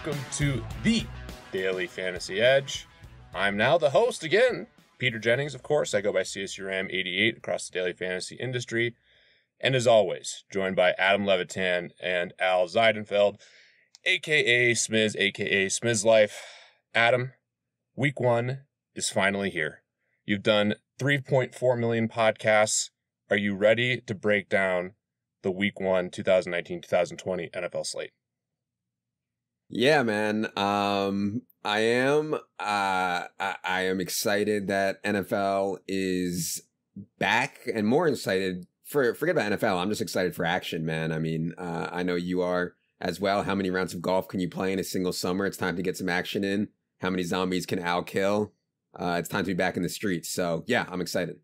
welcome to the Daily Fantasy Edge. I'm now the host again, Peter Jennings, of course. I go by CSURAM88 across the daily fantasy industry. And as always, joined by Adam Levitan and Al Zeidenfeld, a.k.a. Smiz, a.k.a. Smiz Life. Adam, week one is finally here. You've done 3.4 million podcasts. Are you ready to break down the week one 2019-2020 NFL slate? Yeah, man. I am. I am excited that NFL is back, and more excited forget about NFL. I'm just excited for action, man. I mean, I know you are as well. How many rounds of golf can you play in a single summer? It's time to get some action in. How many zombies can Al kill? It's time to be back in the streets. So yeah, I'm excited.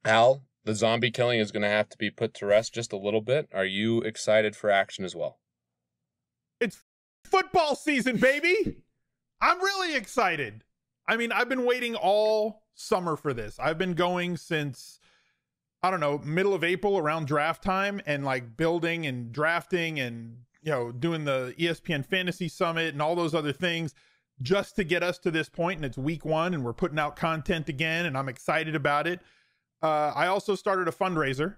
Al, the zombie killing is going to have to be put to rest just a little bit. Are you excited for action as well? It's football season, baby. I'm really excited. I mean, I've been waiting all summer for this. I've been going since, I don't know, middle of April around draft time, and like building and drafting and, you know, doing the ESPN Fantasy Summit and all those other things just to get us to this point. And it's week one and we're putting out content again, and I'm excited about it. I also started a fundraiser.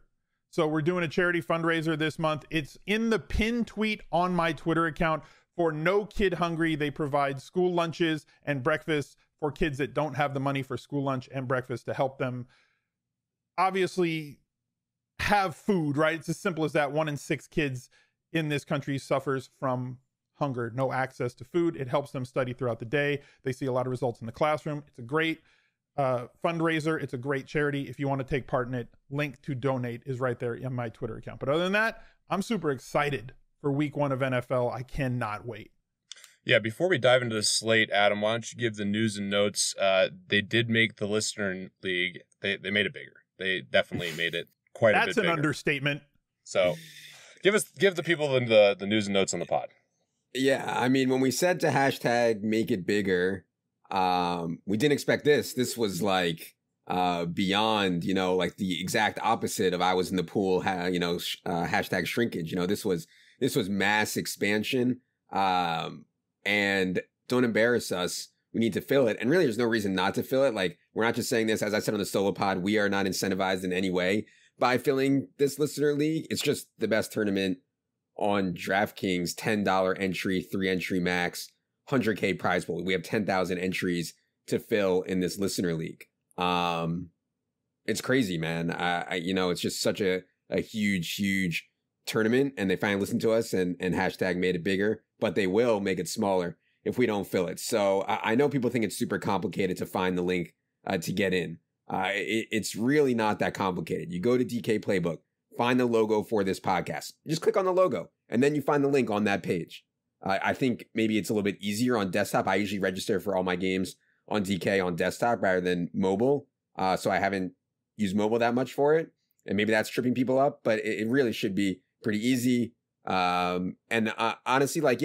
So we're doing a charity fundraiser this month. It's in the pinned tweet on my Twitter account. For No Kid Hungry, they provide school lunches and breakfast for kids that don't have the money for school lunch and breakfast, to help them obviously have food, right? It's as simple as that. 1 in 6 kids in this country suffers from hunger, no access to food. It helps them study throughout the day. They see a lot of results in the classroom. It's a great fundraiser. It's a great charity. If you want to take part in it, link to donate is right there in my Twitter account. But other than that, I'm super excited for week one of NFL. I cannot wait. Yeah, before we dive into the slate, Adam, why don't you give the news and notes? They did make the Listener League. They made it bigger. They definitely made it quite a bit bigger. That's an understatement. So give the people the news and notes on the pod. Yeah, I mean, when we said to hashtag make it bigger, we didn't expect this. This was like beyond, you know, like the exact opposite of I was in the pool, hashtag shrinkage. You know, this was mass expansion. And don't embarrass us. We need to fill it. And really, there's no reason not to fill it. Like, we're not just saying this, as I said on the solo pod, we are not incentivized in any way by filling this listener league. It's just the best tournament on DraftKings. $10 entry, 3 entry max, 100K prize pool. We have 10,000 entries to fill in this listener league. It's crazy, man. It's just such a huge tournament, and they finally listened to us and hashtag made it bigger, but they will make it smaller if we don't fill it. So I know people think it's super complicated to find the link to get in. It's really not that complicated. You go to DK Playbook, find the logo for this podcast. You just click on the logo, and then you find the link on that page. I think maybe it's a little bit easier on desktop. I usually register for all my games on DK on desktop rather than mobile. So I haven't used mobile that much for it. And maybe that's tripping people up, but it really should be pretty easy. Honestly,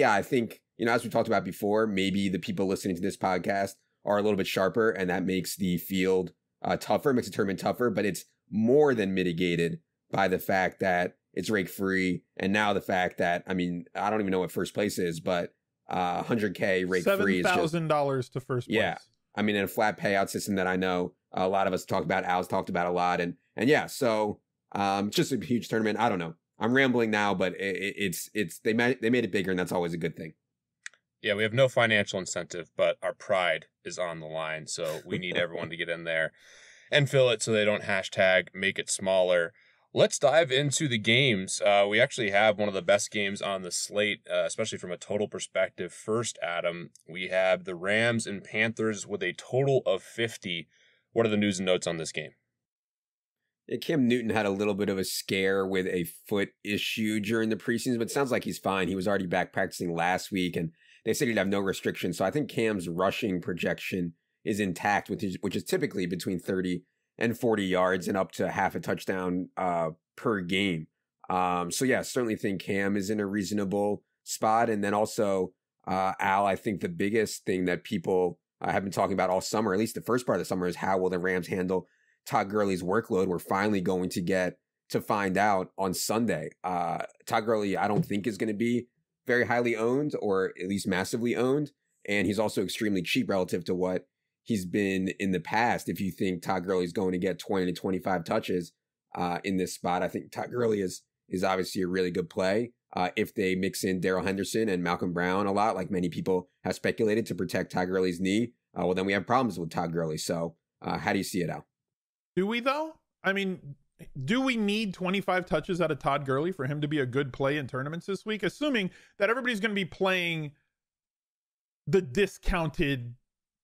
I think, as we talked about before, maybe the people listening to this podcast are a little bit sharper, and that makes the field tougher, makes the tournament tougher, but it's more than mitigated by the fact that it's rake free. And now the fact that, I don't even know what first place is, but 100K rake free is $7,000 to first place. Yeah. And a flat payout system that I know a lot of us talked about, Al's talked about a lot. And yeah, so just a huge tournament. I don't know. I'm rambling now, but they made it bigger, and that's always a good thing. Yeah, we have no financial incentive, but our pride is on the line. So we need everyone to get in there and fill it so they don't hashtag make it smaller. Let's dive into the games. We actually have one of the best games on the slate, especially from a total perspective. First, Adam, we have the Rams and Panthers with a total of 50. What are the news and notes on this game? Yeah, Cam Newton had a little bit of a scare with a foot issue during the preseason, but it sounds like he's fine. He was already back practicing last week, and they said he'd have no restrictions. So I think Cam's rushing projection is intact, which is typically between 30 and 40 yards and up to half a touchdown per game. So yeah, certainly think Cam is in a reasonable spot. And then also, Al, I think the biggest thing that people have been talking about all summer, at least the first part of the summer, is how will the Rams handle Todd Gurley's workload. We're finally going to get to find out on Sunday. Todd Gurley, I don't think, is going to be very highly owned or at least massively owned. And he's also extremely cheap relative to what he's been in the past. If you think Todd Gurley is going to get 20 to 25 touches in this spot, I think Todd Gurley is obviously a really good play. If they mix in Darrell Henderson and Malcolm Brown a lot, like many people have speculated, to protect Todd Gurley's knee, well, then we have problems with Todd Gurley. So how do you see it, Al? Do we, though? I mean, do we need 25 touches out of Todd Gurley for him to be a good play in tournaments this week, assuming that everybody's going to be playing the discounted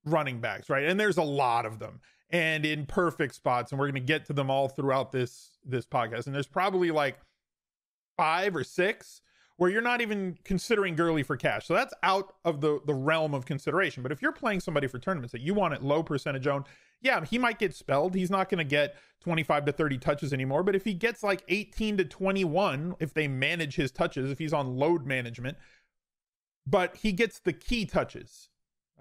running backs, right? And there's a lot of them, and in perfect spots, and we're going to get to them all throughout this podcast. And there's probably like 5 or 6 where you're not even considering Gurley for cash. So that's out of the realm of consideration. But if you're playing somebody for tournaments that you want at low percentage owned, yeah, he might get spelled. He's not going to get 25 to 30 touches anymore. But if he gets like 18 to 21, if they manage his touches, if he's on load management, but he gets the key touches.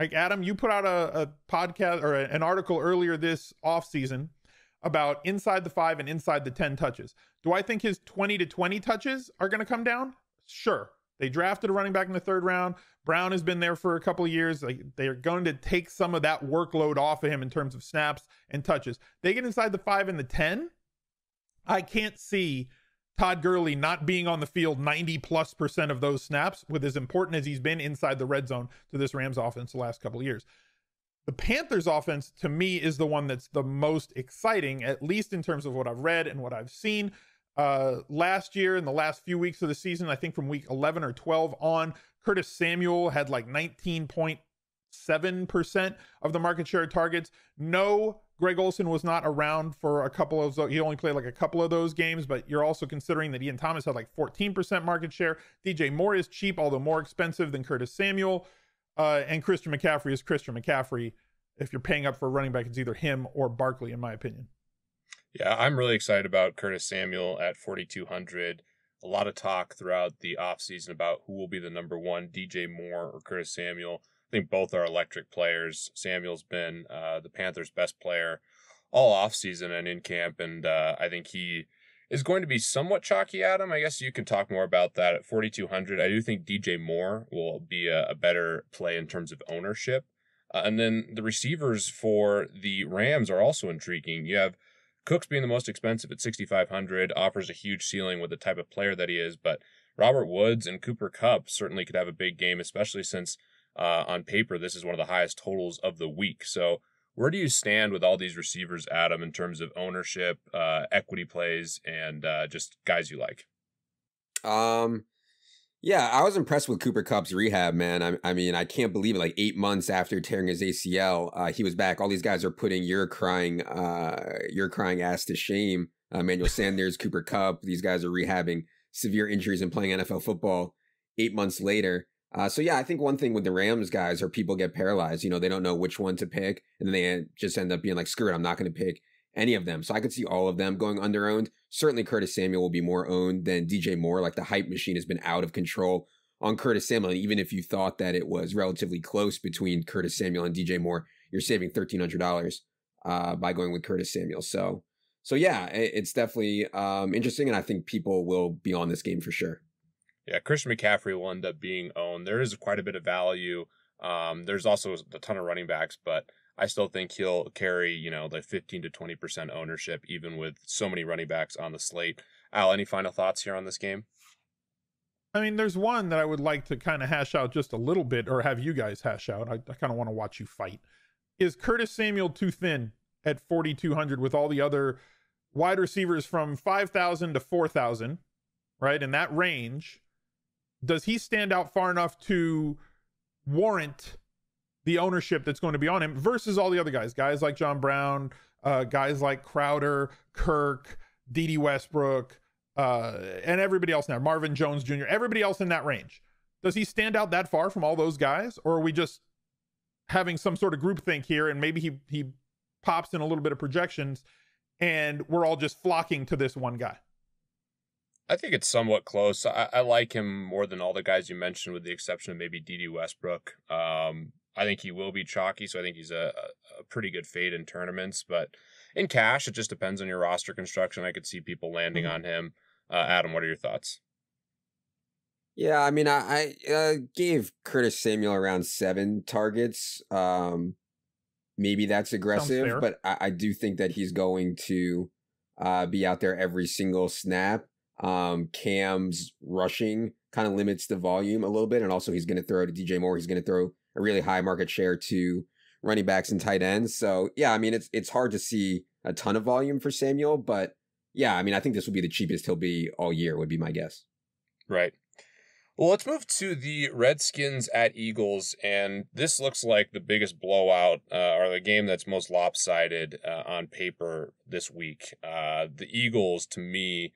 Like, Adam, you put out a podcast or an article earlier this offseason about inside the 5 and inside the 10 touches. Do I think his 20 to 20 touches are going to come down? Sure. They drafted a running back in the 3rd round. Brown has been there for a couple of years. They're going to take some of that workload off of him in terms of snaps and touches. They get inside the 5 and the 10. I can't see Todd Gurley not being on the field 90+% of those snaps, with as important as he's been inside the red zone to this Rams offense the last couple of years. The Panthers offense, to me, is the one that's the most exciting, at least in terms of what I've read and what I've seen. Last year, in the last few weeks of the season, I think from week 11 or 12 on, Curtis Samuel had like 19.7% of the market share targets. No, Greg Olsen was not around for a couple of those. He only played like a couple of those games, but you're also considering that Ian Thomas had like 14% market share. DJ Moore is cheap, although more expensive than Curtis Samuel. And Christian McCaffrey is Christian McCaffrey. If you're paying up for a running back, it's either him or Barkley, in my opinion. Yeah, I'm really excited about Curtis Samuel at 4,200. A lot of talk throughout the offseason about who will be the number one, DJ Moore or Curtis Samuel. I think both are electric players. Samuel's been the Panthers' best player all offseason and in camp, and I think he is going to be somewhat chalky, Adam. I guess you can talk more about that at 4,200. I do think DJ Moore will be a better play in terms of ownership. And then the receivers for the Rams are also intriguing. You have Cooks being the most expensive at 6,500, offers a huge ceiling with the type of player that he is, but Robert Woods and Cooper Kupp certainly could have a big game, especially since on paper this is one of the highest totals of the week. So where do you stand with all these receivers, Adam, in terms of ownership, equity plays, and just guys you like? Yeah, I was impressed with Cooper Kupp's rehab, man. I mean, I can't believe it. Like 8 months after tearing his ACL, he was back. All these guys are putting your crying ass to shame. Emmanuel Sanders, Cooper Kupp, these guys are rehabbing severe injuries and playing NFL football 8 months later. So yeah, I think one thing with the Rams guys are people get paralyzed. You know, they don't know which one to pick, and then they just end up being like, screw it, I'm not going to pick any of them. So I could see all of them going under-owned. Certainly Curtis Samuel will be more owned than DJ Moore. Like, the hype machine has been out of control on Curtis Samuel. And even if you thought that it was relatively close between Curtis Samuel and DJ Moore, you're saving $1,300 by going with Curtis Samuel. So yeah, it's definitely interesting, and I think people will be on this game for sure. Yeah, Christian McCaffrey will end up being owned. There is quite a bit of value. There's also a ton of running backs, but I still think he'll carry, like 15 to 20% ownership, even with so many running backs on the slate. Al, any final thoughts here on this game? I mean, there's one that I would like to kind of hash out just a little bit, or have you guys hash out. I kind of want to watch you fight. Is Curtis Samuel too thin at 4,200 with all the other wide receivers from 5,000 to 4,000, right? In that range, does he stand out far enough to warrant the ownership that's going to be on him versus all the other guys like John Brown, guys like Crowder, Kirk, D.D. Westbrook, and everybody else now, Marvin Jones Jr., everybody else in that range? Does he stand out that far from all those guys, or are we just having some sort of groupthink here, and maybe he pops in a little bit of projections and we're all just flocking to this one guy? I think it's somewhat close. I like him more than all the guys you mentioned, with the exception of maybe D.D. Westbrook. I think he will be chalky, so I think he's a pretty good fade in tournaments. But in cash, it just depends on your roster construction. I could see people landing on him. Adam, what are your thoughts? Yeah, I mean, I gave Curtis Samuel around 7 targets. Maybe that's aggressive, but I do think that he's going to be out there every single snap. Cam's rushing kind of limits the volume a little bit, and also he's going to throw to DJ Moore. He's going to throw a really high market share to running backs and tight ends. So yeah, I mean, it's hard to see a ton of volume for Samuel, but yeah, I mean, I think this will be the cheapest he'll be all year, would be my guess. Right. Well, let's move to the Redskins at Eagles, and this looks like the biggest blowout or the game that's most lopsided on paper this week. The Eagles, to me,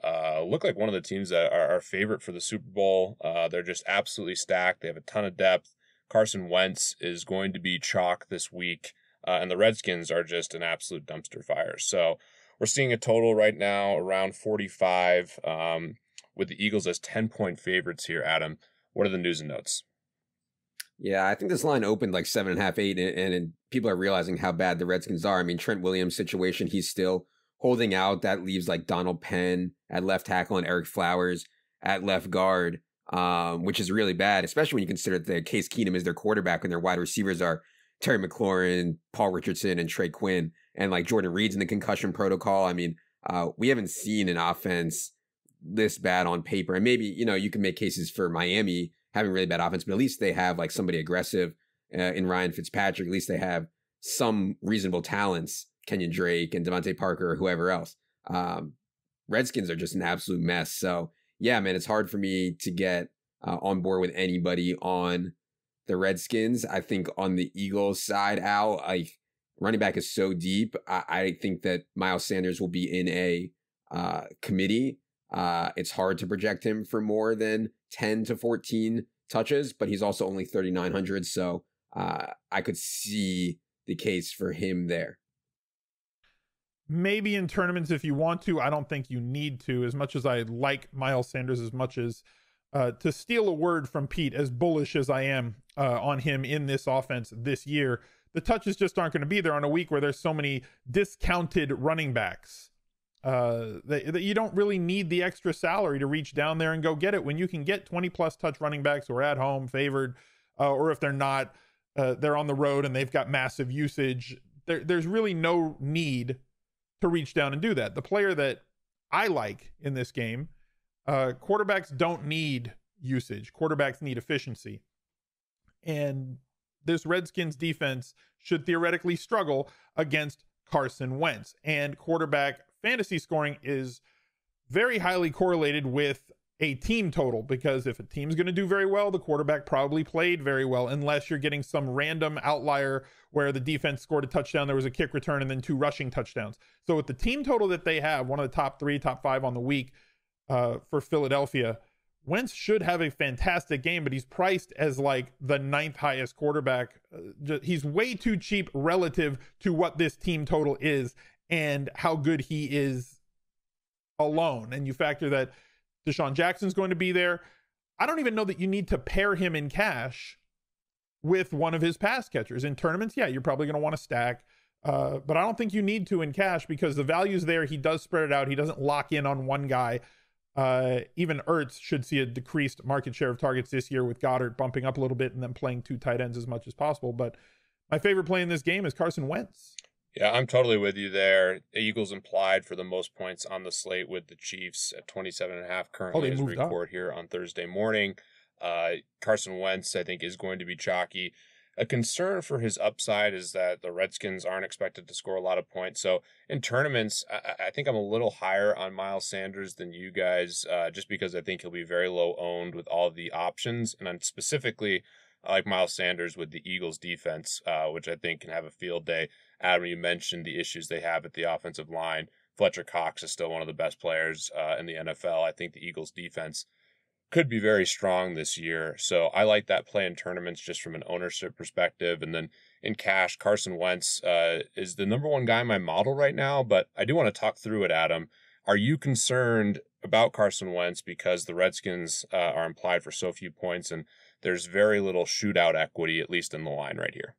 look like one of the teams that are favorite for the Super Bowl. They're just absolutely stacked. They have a ton of depth. Carson Wentz is going to be chalk this week, and the Redskins are just an absolute dumpster fire. So we're seeing a total right now around 45. With the Eagles as 10-point favorites here, Adam. What are the news and notes? Yeah, I think this line opened like 7.5, 8, and people are realizing how bad the Redskins are. I mean, Trent Williams' situation, he's still holding out. That leaves like Donald Penn at left tackle and Eric Flowers at left guard, which is really bad, especially when you consider that Case Keenum is their quarterback and their wide receivers are Terry McLaurin, Paul Richardson, and Trey Quinn, and like Jordan Reed's in the concussion protocol. I mean, we haven't seen an offense this bad on paper. And maybe, you can make cases for Miami having really bad offense, but at least they have like somebody aggressive in Ryan Fitzpatrick. At least they have some reasonable talents, Kenyon Drake and Devontae Parker or whoever else. Redskins are just an absolute mess. So yeah, man, it's hard for me to get on board with anybody on the Redskins. I think on the Eagles side, Al, like running back is so deep. I think that Miles Sanders will be in a committee. It's hard to project him for more than 10 to 14 touches, but he's also only 3,900. So I could see the case for him there. Maybe in tournaments if you want to. I don't think you need to, as much as I like Miles Sanders, as much as to steal a word from Pete, as bullish as I am on him in this offense this year, the touches just aren't going to be there on a week where there's so many discounted running backs. That you don't really need the extra salary to reach down there and go get it when you can get 20 plus touch running backs who are at home favored, or if they're not, they're on the road and they've got massive usage. There's really no need to reach down and do that. The player that I like in this game, quarterbacks don't need usage. Quarterbacks need efficiency. And this Redskins defense should theoretically struggle against Carson Wentz, and quarterback fantasy scoring is very highly correlated with a team total, because if a team's going to do very well, the quarterback probably played very well, unless you're getting some random outlier where the defense scored a touchdown, there was a kick return, and then 2 rushing touchdowns. So with the team total that they have, one of the top 3, top 5 on the week for Philadelphia, Wentz should have a fantastic game, but he's priced as like the 9th highest quarterback. He's way too cheap relative to what this team total is and how good he is alone. And you factor that Deshaun Jackson's going to be there. I don't even know that you need to pair him in cash with one of his pass catchers. In tournaments, yeah, you're probably going to want to stack, but I don't think you need to in cash, because the value's there. He does spread it out. He doesn't lock in on one guy. Even Ertz should see a decreased market share of targets this year, with Goddard bumping up a little bit and then playing 2 tight ends as much as possible. But my favorite play in this game is Carson Wentz. Yeah, I'm totally with you there. The Eagles implied for the most points on the slate, with the Chiefs at 27.5 currently as we record here on Thursday morning. Carson Wentz, I think, is going to be chalky. A concern for his upside is that the Redskins aren't expected to score a lot of points. So in tournaments, I think I'm a little higher on Miles Sanders than you guys, just because I think he'll be very low owned with all of the options. And I'm specifically, I like Miles Sanders with the Eagles defense, which I think can have a field day. Adam, you mentioned the issues they have at the offensive line. Fletcher Cox is still one of the best players in the NFL. I think the Eagles defense could be very strong this year. So I like that play in tournaments just from an ownership perspective. And then in cash, Carson Wentz is the number 1 guy in my model right now, but I do want to talk through it, Adam. Are you concerned about Carson Wentz because the Redskins are implied for so few points and there's very little shootout equity, at least in the line right here?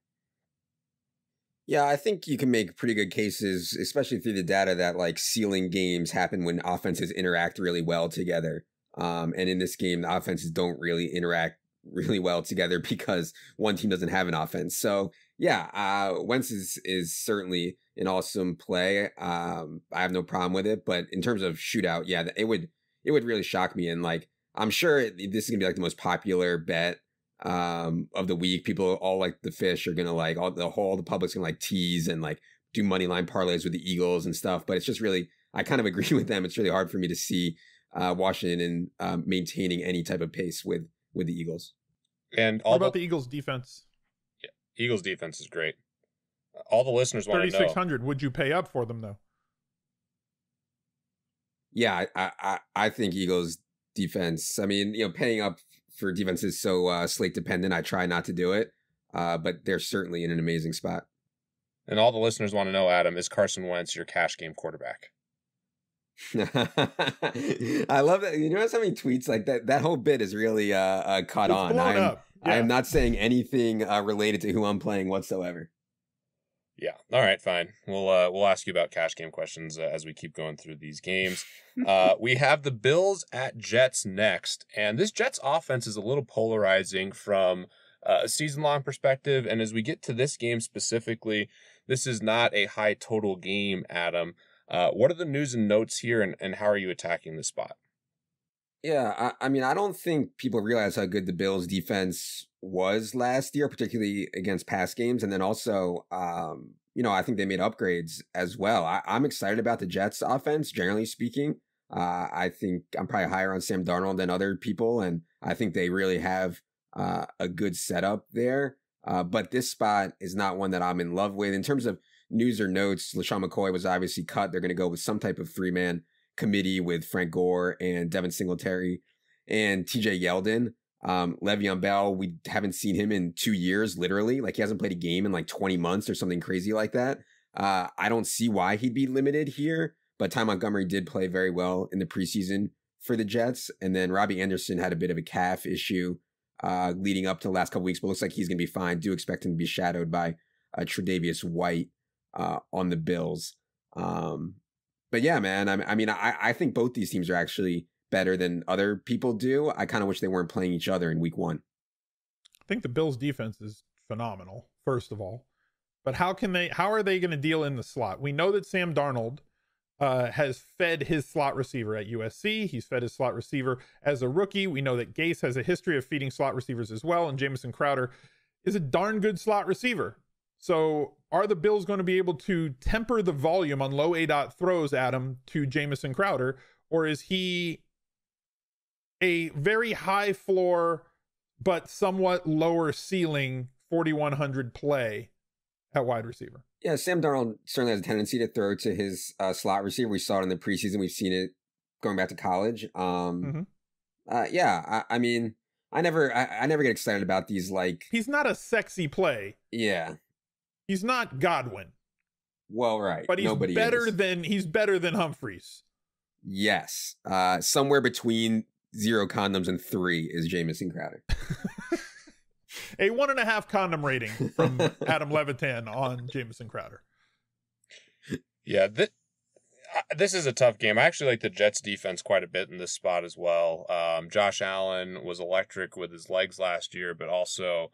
Yeah, I think you can make pretty good cases, especially through the data, that like ceiling games happen when offenses interact really well together. And in this game, the offenses don't really interact really well together because one team doesn't have an offense. So yeah, Wentz is certainly an awesome play. I have no problem with it, but in terms of shootout, yeah, it would really shock me. And like, I'm sure this is gonna be like the most popular bet of the week. People all like the fish are gonna like all the public's gonna like tease and like do money line parlays with the Eagles and stuff. But it's just really, I kind of agree with them. It's really hard for me to see Washington maintaining any type of pace with the Eagles. And what about the Eagles defense? Yeah, Eagles defense is great. All the listeners want to know. 3,600. Would you pay up for them though? Yeah, I think Eagles defense. I mean, paying up for defense is so slate dependent. I try not to do it, but they're certainly in an amazing spot. And all the listeners want to know, Adam, is Carson Wentz your cash game quarterback? I love that. You notice how many tweets like that? That whole bit is really caught on. Yeah. I am not saying anything related to who I'm playing whatsoever. Yeah. All right. Fine. We'll ask you about cash game questions as we keep going through these games. We have the Bills at Jets next, and this Jets offense is a little polarizing from a season-long perspective. And as we get to this game specifically, this is not a high total game, Adam. What are the news and notes here, and how are you attacking the spot? Yeah, I mean, I don't think people realize how good the Bills defense was last year, particularly against pass games. And then also, I think they made upgrades as well. I'm excited about the Jets offense, generally speaking. I think I'm probably higher on Sam Darnold than other people, and I think they really have a good setup there. But this spot is not one that I'm in love with. In terms of news or notes, LaShawn McCoy was obviously cut. They're going to go with some type of 3-man committee with Frank Gore and Devin Singletary and TJ Yeldon. Le'Veon Bell, we haven't seen him in 2 years, literally. Like, he hasn't played a game in like 20 months or something crazy like that. I don't see why he'd be limited here, but Ty Montgomery did play very well in the preseason for the Jets. And then Robbie Anderson had a bit of a calf issue leading up to the last couple weeks, but looks like he's going to be fine. Do expect him to be shadowed by Tre'Davious White on the Bills. But yeah, man, I think both these teams are actually better than other people do. I kind of wish they weren't playing each other in week 1. I think the Bills defense is phenomenal, first of all. But how are they going to deal in the slot? We know that Sam Darnold has fed his slot receiver at USC. He's fed his slot receiver as a rookie. We know that Gase has a history of feeding slot receivers as well. And Jamison Crowder is a darn good slot receiver. So are the Bills going to be able to temper the volume on low A-dot throws, Adam, to Jamison Crowder? Or is he a very high floor, but somewhat lower ceiling 4,100 play at wide receiver? Yeah, Sam Darnold certainly has a tendency to throw to his slot receiver. We saw it in the preseason. We've seen it going back to college. Yeah, I mean, I never get excited about these, like... He's not a sexy play. Yeah. He's not Godwin. Well, right. But he's better than Humphreys. Yes. Somewhere between 0 condoms and 3 is Jamison Crowder. A 1.5 condom rating from Adam Levitan on Jamison Crowder. Yeah, this is a tough game. I actually like the Jets defense quite a bit in this spot as well. Josh Allen was electric with his legs last year, but also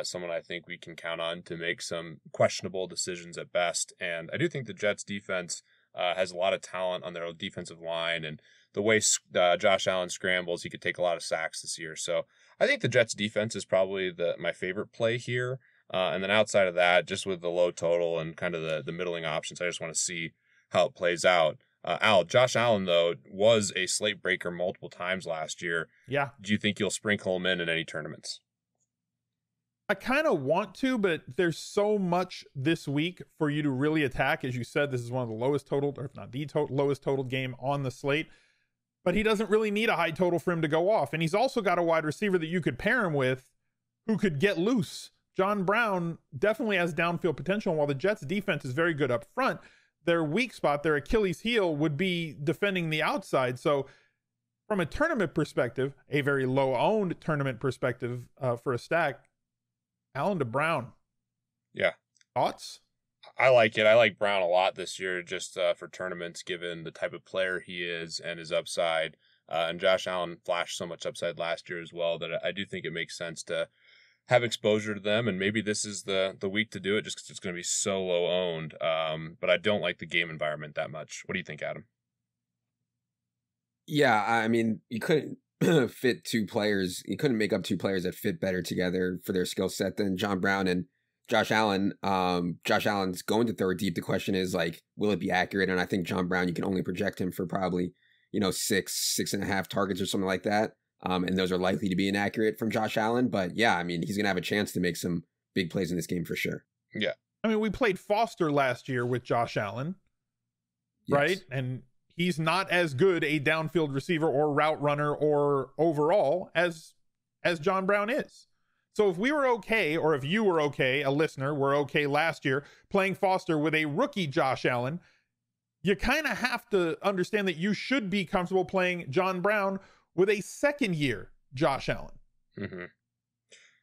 someone I think we can count on to make some questionable decisions at best. And I do think the Jets defense has a lot of talent on their defensive line, and the way Josh Allen scrambles, he could take a lot of sacks this year. So I think the Jets defense is probably my favorite play here. And then outside of that, just with the low total and kind of the middling options, I just want to see how it plays out. Josh Allen, though, was a slate breaker multiple times last year. Yeah. Do you think you'll sprinkle him in any tournaments? I kind of want to, but there's so much this week for you to really attack. As you said, this is one of the lowest totaled, or if not the lowest totaled game on the slate. But he doesn't really need a high total for him to go off. And he's also got a wide receiver that you could pair him with who could get loose. John Brown definitely has downfield potential. And while the Jets defense is very good up front, their weak spot, their Achilles heel, would be defending the outside. So from a tournament perspective, a very low-owned tournament perspective for a stack, Allen to Brown. Yeah. Thoughts? I like it. I like Brown a lot this year, just for tournaments, given the type of player he is and his upside. And Josh Allen flashed so much upside last year as well that I do think it makes sense to have exposure to them. And maybe this is the week to do it just because it's going to be so low owned. But I don't like the game environment that much. What do you think, Adam? Yeah, I mean, you couldn't fit two players. You couldn't make up two players that fit better together for their skill set than John Brown and Josh Allen. Josh Allen's going to throw it deep. The question is, like, will it be accurate? And I think John Brown, you can only project him for probably, 6.5 targets or something like that. And those are likely to be inaccurate from Josh Allen. But yeah, I mean, he's going to have a chance to make some big plays in this game for sure. Yeah. I mean, we played Foster last year with Josh Allen, Yes. right? And he's not as good a downfield receiver or route runner or overall as John Brown is. So if we were okay, or if you were okay, a listener, were okay last year playing Foster with a rookie Josh Allen, you kind of have to understand that you should be comfortable playing John Brown with a second-year Josh Allen. Mm-hmm.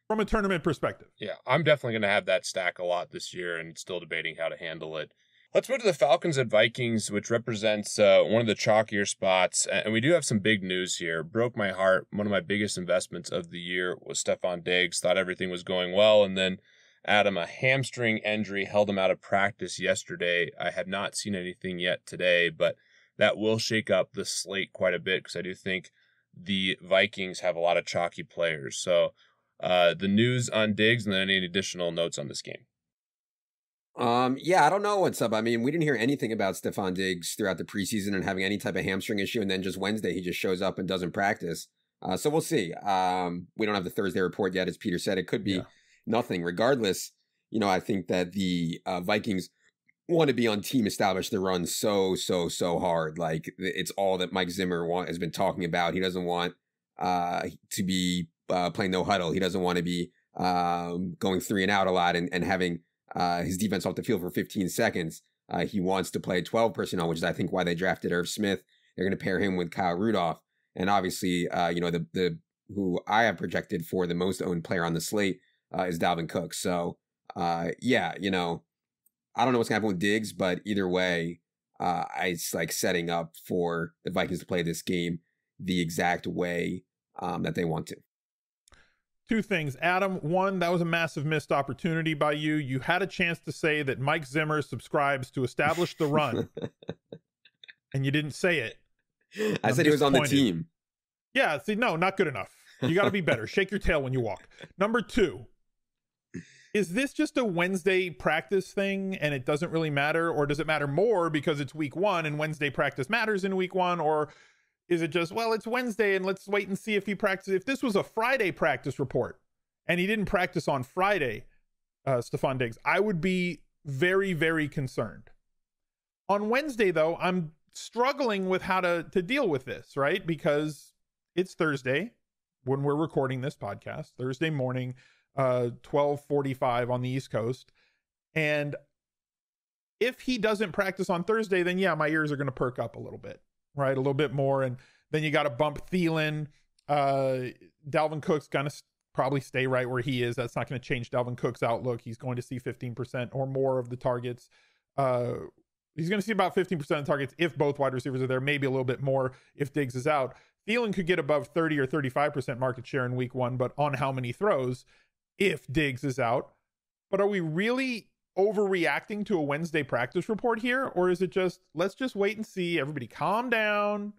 From a tournament perspective. Yeah, I'm definitely going to have that stack a lot this year and still debating how to handle it. Let's move to the Falcons at Vikings, which represents one of the chalkier spots. And we do have some big news here. Broke my heart. One of my biggest investments of the year was Stefon Diggs. Thought everything was going well. And then, Adam, a hamstring injury held him out of practice yesterday. I have not seen anything yet today, but that will shake up the slate quite a bit because I do think the Vikings have a lot of chalky players. So the news on Diggs and then any additional notes on this game. Yeah, I don't know what's up. I mean, we didn't hear anything about Stefon Diggs throughout the preseason and having any type of hamstring issue. And then just Wednesday, he just shows up and doesn't practice. So we'll see. We don't have the Thursday report yet. As Peter said, it could be nothing. Regardless, I think that the Vikings want to be on team establish the run so hard. Like, it's all that Mike Zimmer has been talking about. He doesn't want to be playing no huddle. He doesn't want to be going 3 and out a lot and having his defense off the field for 15 seconds. He wants to play 12 personnel, which is, I think, why they drafted Irv Smith. They're going to pair him with Kyle Rudolph. And obviously, the who I have projected for the most owned player on the slate is Dalvin Cook. So, I don't know what's going to happen with Diggs, but either way, it's like setting up for the Vikings to play this game the exact way that they want to. Two things. Adam, one, that was a massive missed opportunity by you. You had a chance to say that Mike Zimmer subscribes to establish the run, and you didn't say it. I said he was on the team. Yeah, see, no, not good enough. You got to be better. Shake your tail when you walk. Number two, is this just a Wednesday practice thing and it doesn't really matter? Or does it matter more because it's week 1 and Wednesday practice matters in week 1? Or is it just, well, it's Wednesday and let's wait and see if he practices? If this was a Friday practice report and he didn't practice on Friday, Stefon Diggs, I would be very, very concerned. On Wednesday, though, I'm struggling with how to deal with this, right? Because it's Thursday when we're recording this podcast, Thursday morning, 12:45 on the East Coast. And if he doesn't practice on Thursday, then yeah, my ears are going to perk up a little bit, right? A little bit more. And then you got to bump Thielen. Dalvin Cook's going to probably stay right where he is. That's not going to change Dalvin Cook's outlook. He's going to see 15% or more of the targets. He's going to see about 15% of the targets if both wide receivers are there, maybe a little bit more if Diggs is out. Thielen could get above 30 or 35% market share in week 1, but on how many throws if Diggs is out? But are we really overreacting to a Wednesday practice report here? Or is it just, let's just wait and see, everybody calm down,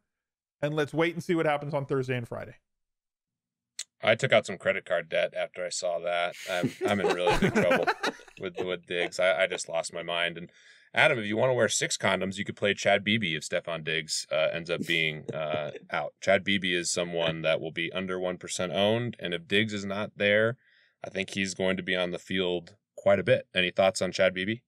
and let's wait and see what happens on Thursday and Friday? I took out some credit card debt after I saw that. I'm in really big trouble with Diggs. I just lost my mind. And Adam, if you want to wear 6 condoms, you could play Chad Beebe if Stefon Diggs ends up being out. Chad Beebe is someone that will be under 1% owned. And if Diggs is not there, I think he's going to be on the field quite a bit. Any thoughts on Chad Beebe?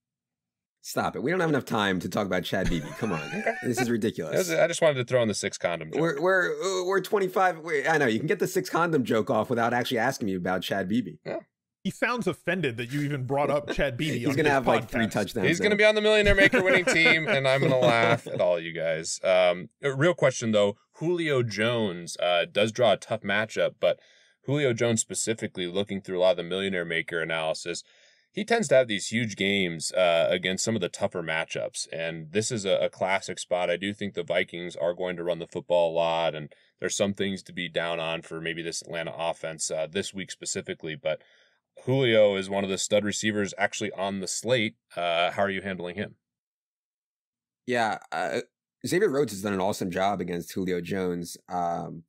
Stop it. We don't have enough time to talk about Chad Beebe. Come on. This is ridiculous. I just wanted to throw in the 6 condom joke. We're 25. I know. You can get the 6 condom joke off without actually asking me about Chad Beebe. Yeah. He sounds offended that you even brought up Chad Beebe. He's going to have podcast. Like 3 touchdowns. He's going to be on the Millionaire Maker winning team, and I'm going to laugh at all you guys. A real question, though. Julio Jones does draw a tough matchup, but Julio Jones specifically, looking through a lot of the Millionaire Maker analysis, he tends to have these huge games against some of the tougher matchups. And this is a classic spot. I do think the Vikings are going to run the football a lot, and there's some things to be down on for maybe this Atlanta offense this week specifically. But Julio is one of the stud receivers actually on the slate. How are you handling him? Yeah, Xavier Rhodes has done an awesome job against Julio Jones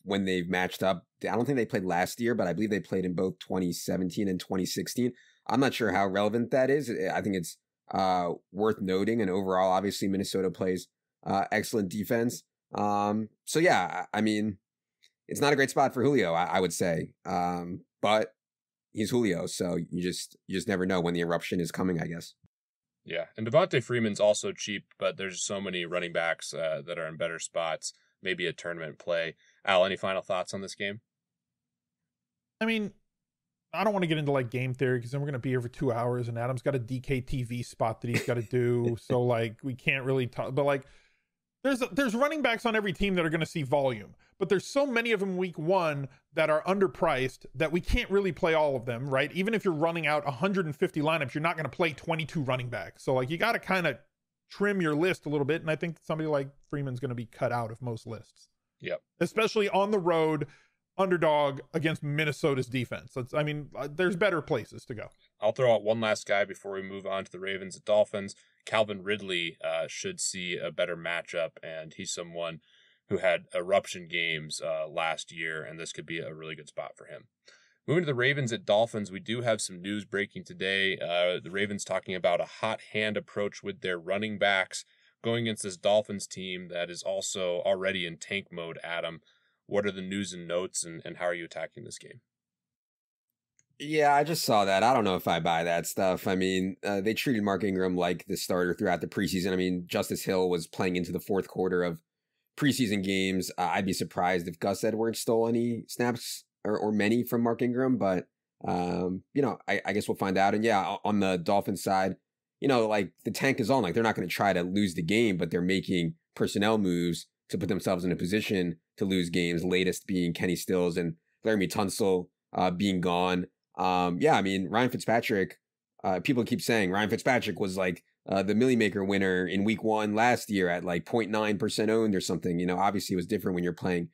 when they've matched up. I don't think they played last year, but I believe they played in both 2017 and 2016. I'm not sure how relevant that is. I think it's worth noting. And overall, obviously, Minnesota plays excellent defense. So, yeah, I mean, it's not a great spot for Julio, I would say. But he's Julio, so you just never know when the eruption is coming, I guess. Yeah, and Devontae Freeman's also cheap, but there's so many running backs that are in better spots, maybe a tournament play. Al, any final thoughts on this game? I mean, I don't want to get into like game theory because then we're going to be here for 2 hours and Adam's got a DKTV spot that he's got to do. So like we can't really talk, but like there's running backs on every team that are going to see volume, but there's so many of them week one that are underpriced that we can't really play all of them, right? Even if you're running out 150 lineups, you're not going to play 22 running backs. So like you got to kind of trim your list a little bit. And I think somebody like Freeman's going to be cut out of most lists. Yep. Especially on the road, underdog against Minnesota's defense. There's better places to go. I'll throw out one last guy before we move on to the Ravens and Dolphins. Calvin Ridley should see a better matchup, and he's someone who had eruption games last year, and this could be a really good spot for him. Moving to the Ravens at Dolphins, we do have some news breaking today. The Ravens talking about a hot hand approach with their running backs going against this Dolphins team that is also already in tank mode. Adam, what are the news and notes, and how are you attacking this game? Yeah, I just saw that. I don't know if I buy that stuff. I mean, they treated Mark Ingram like the starter throughout the preseason. I mean, Justice Hill was playing into the fourth quarter of preseason games. I'd be surprised if Gus Edwards stole any snaps or many from Mark Ingram, but, I guess we'll find out. And yeah, on the Dolphins side, like the tank is on. Like they're not going to try to lose the game, but they're making personnel moves to put themselves in a position to lose games, latest being Kenny Stills and Laramie Tunsil being gone. Ryan Fitzpatrick, people keep saying Ryan Fitzpatrick was like the Millie Maker winner in week one last year at like 0.9% owned or something. Obviously it was different when you're playing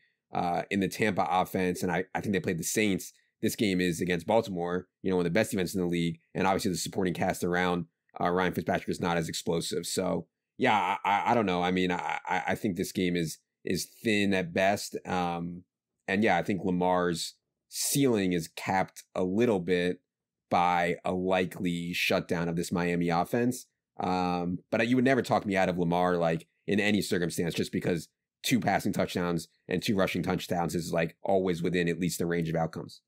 in the Tampa offense. And I think they played the Saints. This game is against Baltimore, one of the best defenses in the league. And obviously the supporting cast around Ryan Fitzpatrick is not as explosive. So yeah, I don't know. I mean, I think this game is thin at best. And yeah, I think Lamar's ceiling is capped a little bit by a likely shutdown of this Miami offense. But you would never talk me out of Lamar, like in any circumstance, just because 2 passing touchdowns and 2 rushing touchdowns is like always within at least the range of outcomes.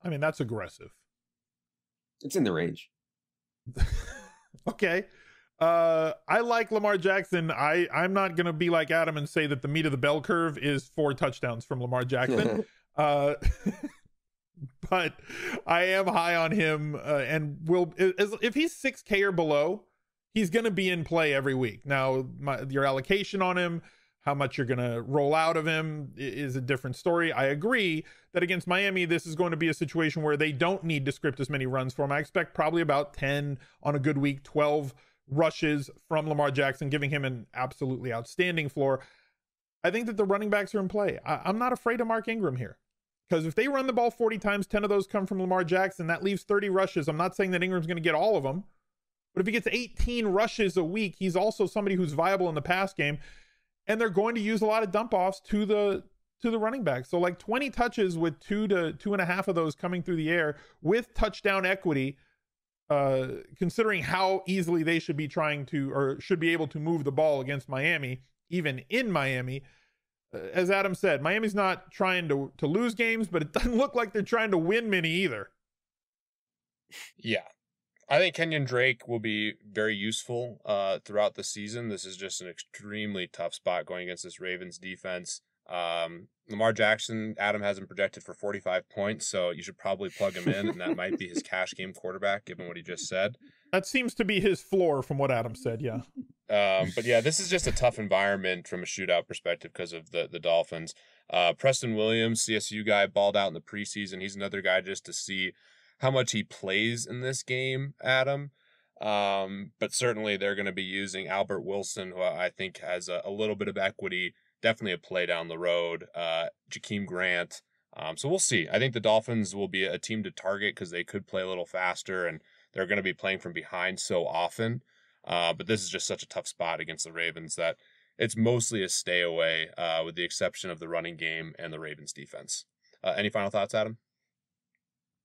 I mean, that's aggressive. It's in the range. Okay. I like Lamar Jackson. I'm not going to be like Adam and say that the meat of the bell curve is 4 touchdowns from Lamar Jackson. But I am high on him and if he's 6K or below, he's going to be in play every week. Now, your allocation on him, how much you're going to roll out of him is a different story. I agree that against Miami, this is going to be a situation where they don't need to script as many runs for him. I expect probably about 10 on a good week, 12 rushes from Lamar Jackson, giving him an absolutely outstanding floor. I think that the running backs are in play. I'm not afraid of Mark Ingram here, because if they run the ball 40 times, 10 of those come from Lamar Jackson. That leaves 30 rushes. I'm not saying that Ingram's going to get all of them, but if he gets 18 rushes a week, he's also somebody who's viable in the pass game, and they're going to use a lot of dump offs to the running back. So like 20 touches with 2 to 2.5 of those coming through the air with touchdown equity, considering how easily they should be trying to, or should be able to move the ball against Miami, even in Miami. As Adam said, Miami's not trying to lose games, but it doesn't look like they're trying to win many either. Yeah. I think Kenyon Drake will be very useful throughout the season. This is just an extremely tough spot going against this Ravens defense. Lamar Jackson, Adam has him projected for 45 points, so you should probably plug him in, and that might be his cash game quarterback, given what he just said. That seems to be his floor from what Adam said, yeah. But yeah, this is just a tough environment from a shootout perspective because of the Dolphins. Preston Williams, CSU guy, balled out in the preseason. He's another guy just to see how much he plays in this game, Adam. But certainly they're going to be using Albert Wilson, who I think has a little bit of equity, definitely a play down the road. Jakeem Grant. So we'll see. I think the Dolphins will be a team to target because they could play a little faster and they're going to be playing from behind so often. But this is just such a tough spot against the Ravens that it's mostly a stay away, with the exception of the running game and the Ravens defense. Any final thoughts, Adam?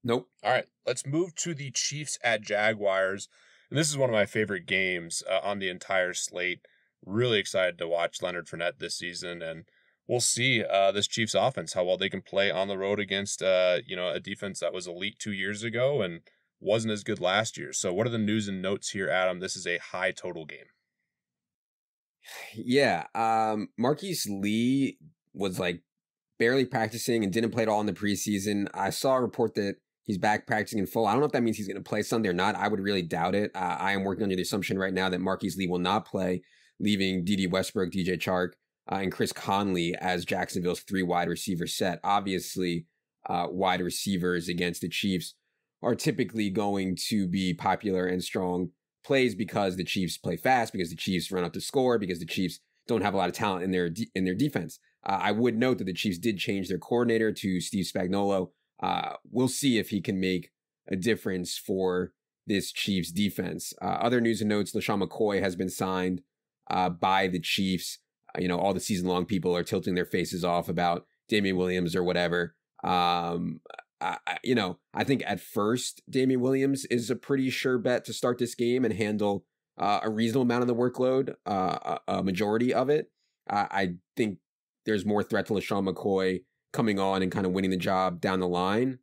Nope. All right, let's move to the Chiefs at Jaguars. And this is one of my favorite games on the entire slate. Really excited to watch Leonard Fournette this season, and we'll see this Chiefs offense, how well they can play on the road against a defense that was elite 2 years ago and wasn't as good last year. So what are the news and notes here, Adam? This is a high total game. Yeah, Marquise Lee was like barely practicing and didn't play at all in the preseason. I saw a report that he's back practicing in full. I don't know if that means he's going to play Sunday or not. I would really doubt it. I am working under the assumption right now that Marquise Lee will not play, leaving D.D. Westbrook, DJ Chark, and Chris Conley as Jacksonville's 3 wide receiver set. Obviously, wide receivers against the Chiefs are typically going to be popular and strong plays because the Chiefs play fast, because the Chiefs run up the score, because the Chiefs don't have a lot of talent in their defense. I would note that the Chiefs did change their coordinator to Steve Spagnuolo. We'll see if he can make a difference for this Chiefs defense. Other news and notes: LaShawn McCoy has been signed by the Chiefs. All the season long people are tilting their faces off about Damian Williams or whatever. I think at first Damian Williams is a pretty sure bet to start this game and handle a reasonable amount of the workload, a majority of it. I think there's more threat to LaShawn McCoy coming on and kind of winning the job down the line.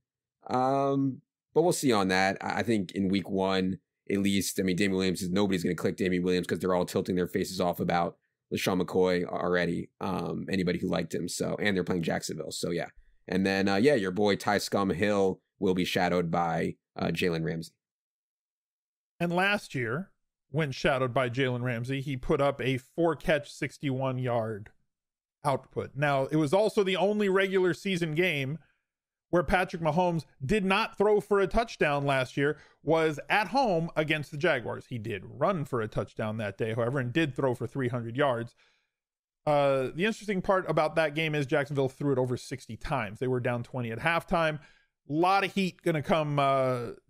But we'll see on that. I think in week 1, at least, Damian Williams nobody's going to click Damian Williams because they're all tilting their faces off about LaShawn McCoy already. Anybody who liked him. And they're playing Jacksonville. So yeah. And then, your boy Ty Scum Hill will be shadowed by Jalen Ramsey. And last year, when shadowed by Jalen Ramsey, he put up a 4-catch, 61-yard output. Now, it was also the only regular season game where Patrick Mahomes did not throw for a touchdown last year, was at home against the Jaguars. He did run for a touchdown that day, however, and did throw for 300 yards. The interesting part about that game is Jacksonville threw it over 60 times. They were down 20 at halftime. A lot of heat going to come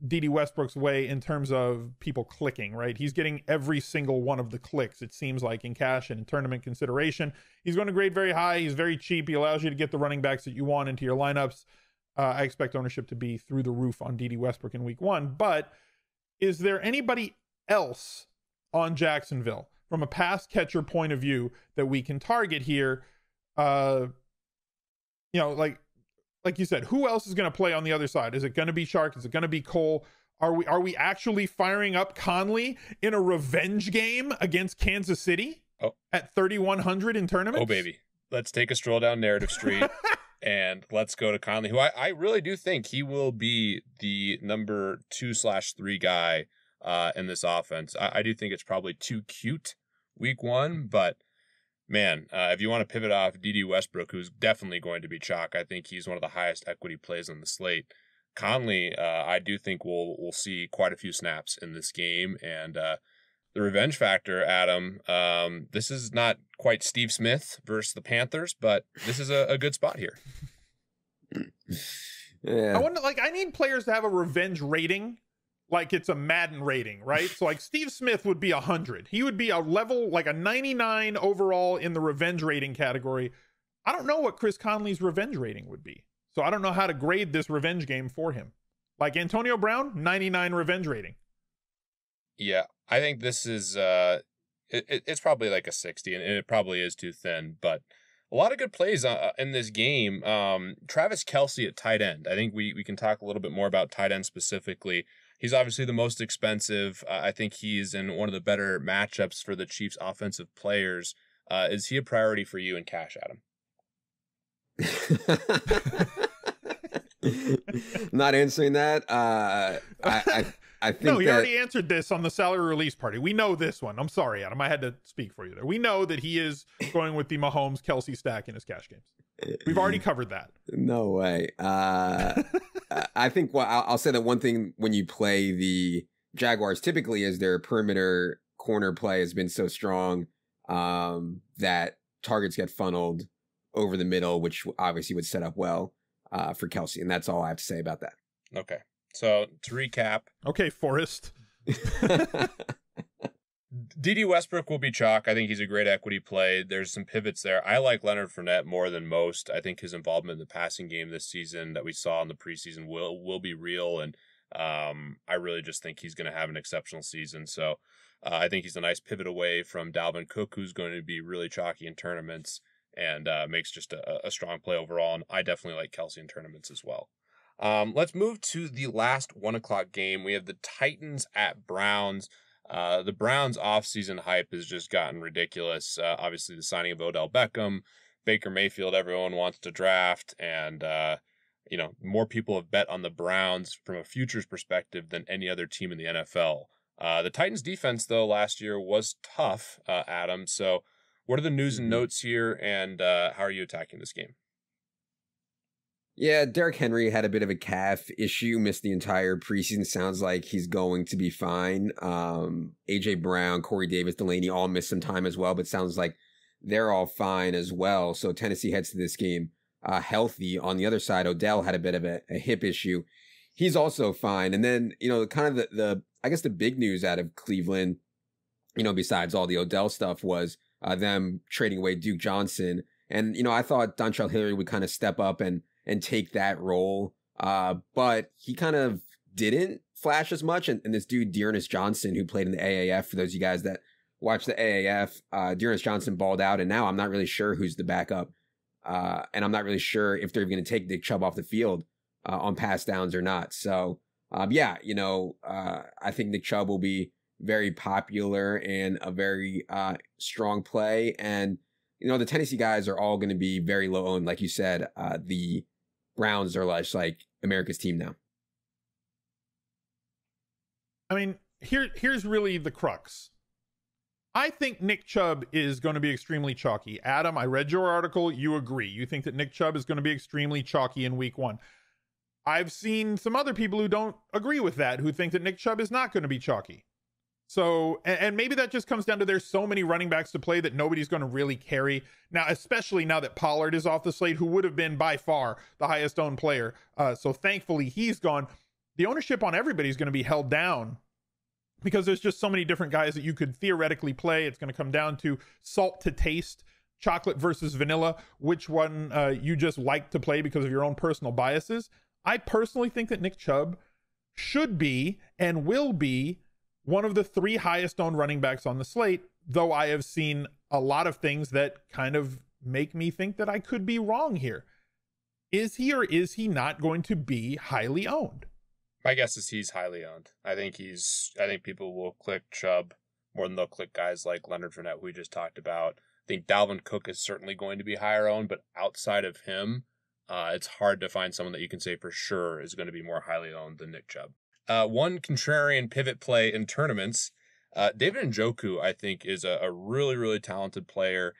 D.D. Westbrook's way in terms of people clicking, right? He's getting every single one of the clicks, it seems like, in cash and in tournament consideration. He's going to grade very high. He's very cheap. He allows you to get the running backs that you want into your lineups. I expect ownership to be through the roof on D.D. Westbrook in week 1. But is there anybody else on Jacksonville from a pass catcher point of view that we can target here? Like you said, who else is going to play on the other side? Is it going to be Shark? Is it going to be Cole? Are we actually firing up Conley in a revenge game against Kansas City at 3,100 in tournaments? Oh, baby. Let's take a stroll down Narrative Street and let's go to Conley, who I really do think he will be the number 2/3 guy in this offense. I do think it's probably too cute week 1, but man, if you want to pivot off D.D. Westbrook, who's definitely going to be chalk, I think he's one of the highest equity plays on the slate. Conley, I do think we'll see quite a few snaps in this game. And the revenge factor, Adam, this is not quite Steve Smith versus the Panthers, but this is a good spot here. Yeah. I wonder, I need players to have a revenge rating. Like it's a Madden rating, right? So like Steve Smith would be 100. He would be a level, like a 99 overall in the revenge rating category. I don't know what Chris Conley's revenge rating would be. So I don't know how to grade this revenge game for him. Like Antonio Brown, 99 revenge rating. Yeah, I think this is, it's probably like a 60, and it probably is too thin, but a lot of good plays in this game. Travis Kelce at tight end. I think we can talk a little bit more about tight end specifically. He's obviously the most expensive. I think he's in one of the better matchups for the Chiefs offensive players. Is he a priority for you in cash, Adam? Not answering that. I think no, he already answered this on the salary release party. We know this one. I'm sorry, Adam. I had to speak for you there. We know that he is going with the Mahomes Kelce stack in his cash games. We've already covered that. No way. I think I'll say that one thing when you play the Jaguars typically is their perimeter corner play has been so strong that targets get funneled over the middle, which obviously would set up well for Kelce. And that's all I have to say about that. Okay. So to recap. Okay, Forrest. D.D. Westbrook will be chalk. I think he's a great equity play. There's some pivots there. I like Leonard Fournette more than most. I think his involvement in the passing game this season that we saw in the preseason will be real. And I really just think he's going to have an exceptional season. So I think he's a nice pivot away from Dalvin Cook, who's going to be really chalky in tournaments and makes just a strong play overall. And I definitely like Kelce in tournaments as well. Let's move to the last 1 o'clock game. We have the Titans at Browns. The Browns offseason hype has just gotten ridiculous. Obviously, the signing of Odell Beckham, Baker Mayfield, everyone wants to draft, and more people have bet on the Browns from a futures perspective than any other team in the NFL. The Titans defense, though, last year was tough, Adam. So what are the news and notes here, and how are you attacking this game? Yeah, Derrick Henry had a bit of a calf issue, missed the entire preseason. Sounds like he's going to be fine. A.J. Brown, Corey Davis, Delaney all missed some time as well, but sounds like they're all fine as well. So Tennessee heads to this game healthy. On the other side, Odell had a bit of a hip issue. He's also fine. And then, kind of the big news out of Cleveland, besides all the Odell stuff was them trading away Duke Johnson. And, I thought Dontrell Hillary would kind of step up and take that role. But he kind of didn't flash as much. And this dude, Dearness Johnson, who played in the AAF, for those of you guys that watch the AAF, Dearness Johnson balled out. And now I'm not really sure who's the backup. And I'm not really sure if they're going to take Nick Chubb off the field on pass downs or not. So, I think Nick Chubb will be very popular and a very strong play. And, the Tennessee guys are all going to be very low owned. Like you said, the Browns are like America's team now. I mean, here's really the crux. I think Nick Chubb is going to be extremely chalky. Adam, I read your article. You agree. You think that Nick Chubb is going to be extremely chalky in week 1. I've seen some other people who don't agree with that, who think that Nick Chubb is not going to be chalky. So, and maybe that just comes down to there's so many running backs to play that nobody's going to really carry. Now, especially now that Pollard is off the slate, who would have been by far the highest owned player. So thankfully he's gone. The ownership on everybody is going to be held down because there's just so many different guys that you could theoretically play. It's going to come down to salt to taste, chocolate versus vanilla, which one you just like to play because of your own personal biases. I personally think that Nick Chubb should be and will be one of the 3 highest owned running backs on the slate, though I have seen a lot of things that kind of make me think that I could be wrong here. Is he or is he not going to be highly owned? My guess is he's highly owned. I think people will click Chubb more than they'll click guys like Leonard Fournette, who we just talked about. I think Dalvin Cook is certainly going to be higher owned, but outside of him, it's hard to find someone that you can say for sure is going to be more highly owned than Nick Chubb. One contrarian pivot play in tournaments, David Njoku, I think, is a really, really talented player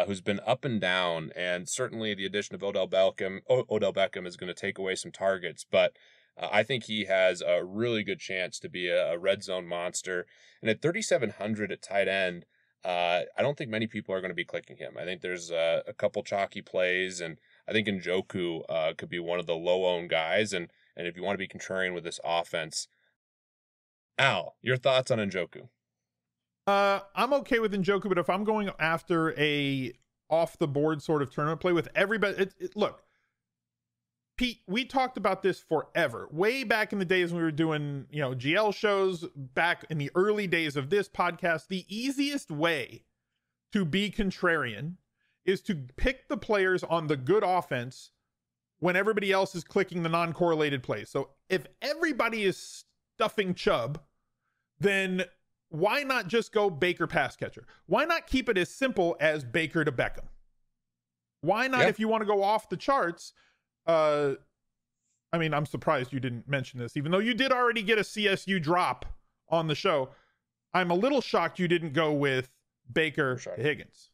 who's been up and down, and certainly the addition of Odell Beckham is going to take away some targets, but I think he has a really good chance to be a red zone monster. And at 3,700 at tight end, I don't think many people are going to be clicking him. I think there's a couple chalky plays, and I think Njoku could be one of the low-owned guys, and if you want to be contrarian with this offense. Al, your thoughts on Njoku? I'm okay with Njoku, but if I'm going after a off-the-board sort of tournament play with everybody, look, Pete, we talked about this forever. Way back in the days when we were doing, GL shows, back in the early days of this podcast, the easiest way to be contrarian is to pick the players on the good offense when everybody else is clicking the non-correlated plays. So if everybody is stuffing Chubb, then why not just go Baker pass catcher? Why not keep it as simple as Baker to Beckham? Why not, if you want to go off the charts? I'm surprised you didn't mention this, even though you did already get a CSU drop on the show. I'm a little shocked you didn't go with Baker to Higgins.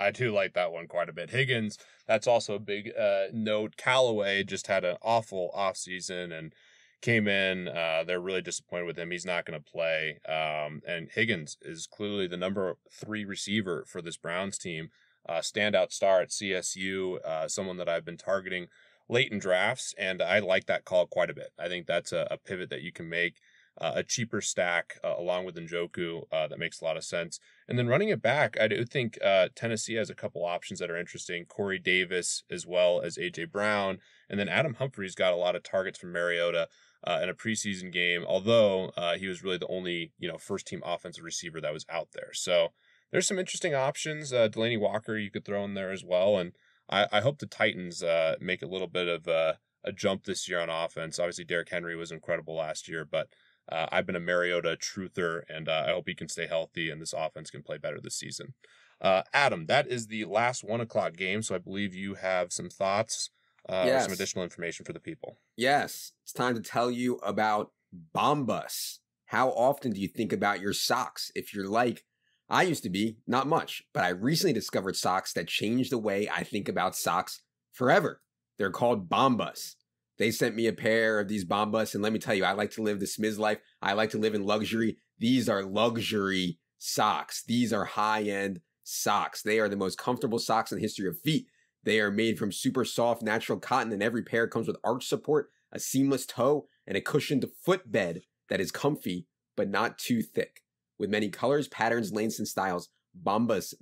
I do like that one quite a bit. Higgins, that's also a big note. Callaway just had an awful offseason and came in. They're really disappointed with him. He's not going to play. And Higgins is clearly the number 3 receiver for this Browns team. Standout star at CSU, someone that I've been targeting late in drafts, and I like that call quite a bit. I think that's a pivot that you can make. A cheaper stack along with Njoku that makes a lot of sense. And then running it back, I do think Tennessee has a couple options that are interesting. Corey Davis as well as A.J. Brown. And then Adam Humphries got a lot of targets from Mariota in a preseason game, although he was really the only first-team offensive receiver that was out there. So there's some interesting options. Delaney Walker you could throw in there as well. And I hope the Titans make a little bit of a jump this year on offense. Obviously, Derrick Henry was incredible last year, but I've been a Mariota truther, and I hope he can stay healthy and this offense can play better this season. Adam, that is the last 1 o'clock game, so I believe you have some thoughts or some additional information for the people. Yes, it's time to tell you about Bombas. How often do you think about your socks? If you're like I used to be, not much, but I recently discovered socks that changed the way I think about socks forever. They're called Bombas. They sent me a pair of these Bombas, and let me tell you, I like to live the Smiz life. I like to live in luxury. These are luxury socks. These are high-end socks. They are the most comfortable socks in the history of feet. They are made from super soft natural cotton, and every pair comes with arch support, a seamless toe, and a cushioned footbed that is comfy but not too thick. With many colors, patterns, lengths, and styles, Bombas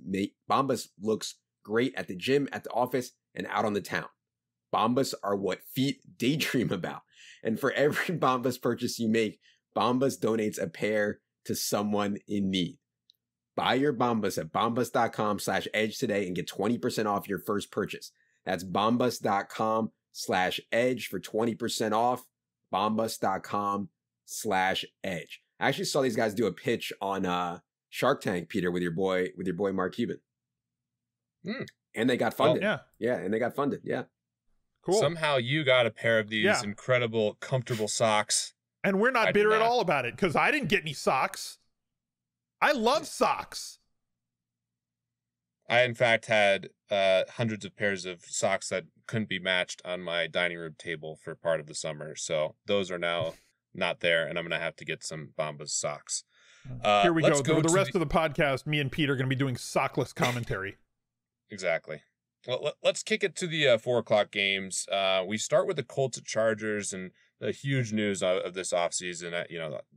looks great at the gym, at the office, and out on the town. Bombas are what feet daydream about. And for every Bombas purchase you make, Bombas donates a pair to someone in need. Buy your Bombas at bombas.com/edge today and get 20% off your first purchase. That's bombas.com/edge for 20% off. Bombas.com/edge. I actually saw these guys do a pitch on Shark Tank, Peter, with your boy Mark Cuban. And they got funded. Oh, yeah, and they got funded. Yeah. Cool. Somehow you got a pair of these incredible, comfortable socks. And we're not bitter at all about it because I didn't get any socks. I love socks. I, in fact, had hundreds of pairs of socks that couldn't be matched on my dining room table for part of the summer. So those are now not there, and I'm going to have to get some Bombas socks. Here we go. For the rest of the podcast, me and Pete are going to be doing sockless commentary. Exactly. Well, let's kick it to the 4 o'clock games. We start with the Colts at Chargers, and the huge news of this offseason.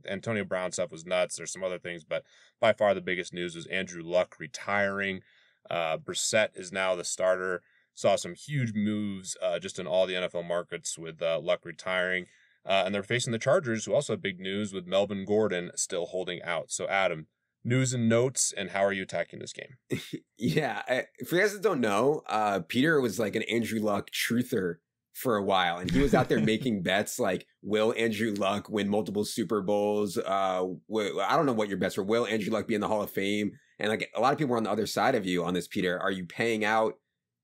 Antonio Brown stuff was nuts. There's some other things, but by far the biggest news was Andrew Luck retiring. Brissett is now the starter. Saw some huge moves just in all the NFL markets with Luck retiring. And they're facing the Chargers, who also have big news with Melvin Gordon still holding out. So, Adam, news and notes, and how are you attacking this game? For you guys that don't know, Peter was like an Andrew Luck truther for a while, and he was out there making bets like, will Andrew Luck win multiple Super Bowls? I don't know what your bets were. Will Andrew Luck be in the Hall of Fame? And like a lot of people were on the other side of you on this, Peter. Are you paying out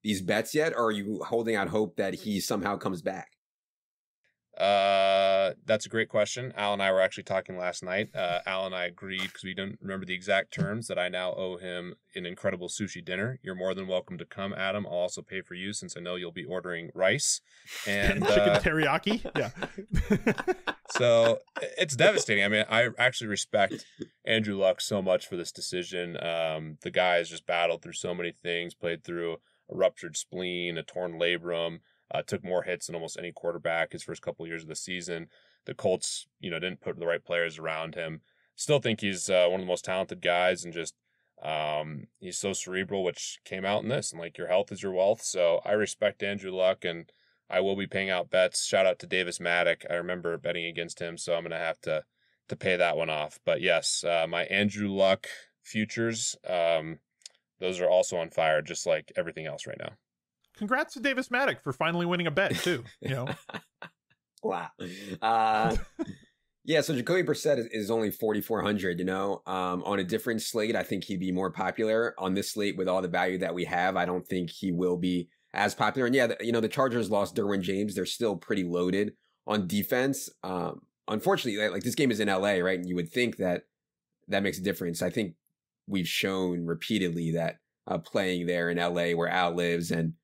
these bets yet, or are you holding out hope that he somehow comes back? That's a great question. Al and I were actually talking last night. Al and I agreed, because we didn't remember the exact terms, that I now owe him an incredible sushi dinner. You're more than welcome to come, Adam. I'll also pay for you, since I know you'll be ordering rice and chicken teriyaki. Yeah. So it's devastating. I mean, I actually respect Andrew Luck so much for this decision. The guy has just battled through so many things, played through a ruptured spleen, a torn labrum, took more hits than almost any quarterback his first couple of years of the season. The Colts, didn't put the right players around him. Still think he's one of the most talented guys, and just he's so cerebral, which came out in this. And like, your health is your wealth. So I respect Andrew Luck, and I will be paying out bets. Shout out to Davis Maddock. I remember betting against him, so I'm going to have to pay that one off. But yes, my Andrew Luck futures, those are also on fire, just like everything else right now. Congrats to Davis Maddock for finally winning a bet too. Wow. Yeah, so Jacoby Brissett is only 4,400, on a different slate. I think he'd be more popular. On this slate, with all the value that we have, I don't think he will be as popular. And yeah, the Chargers lost Derwin James. They're still pretty loaded on defense. Unfortunately, like this game is in LA, right? And you would think that makes a difference. I think we've shown repeatedly that playing there in LA where Al lives, and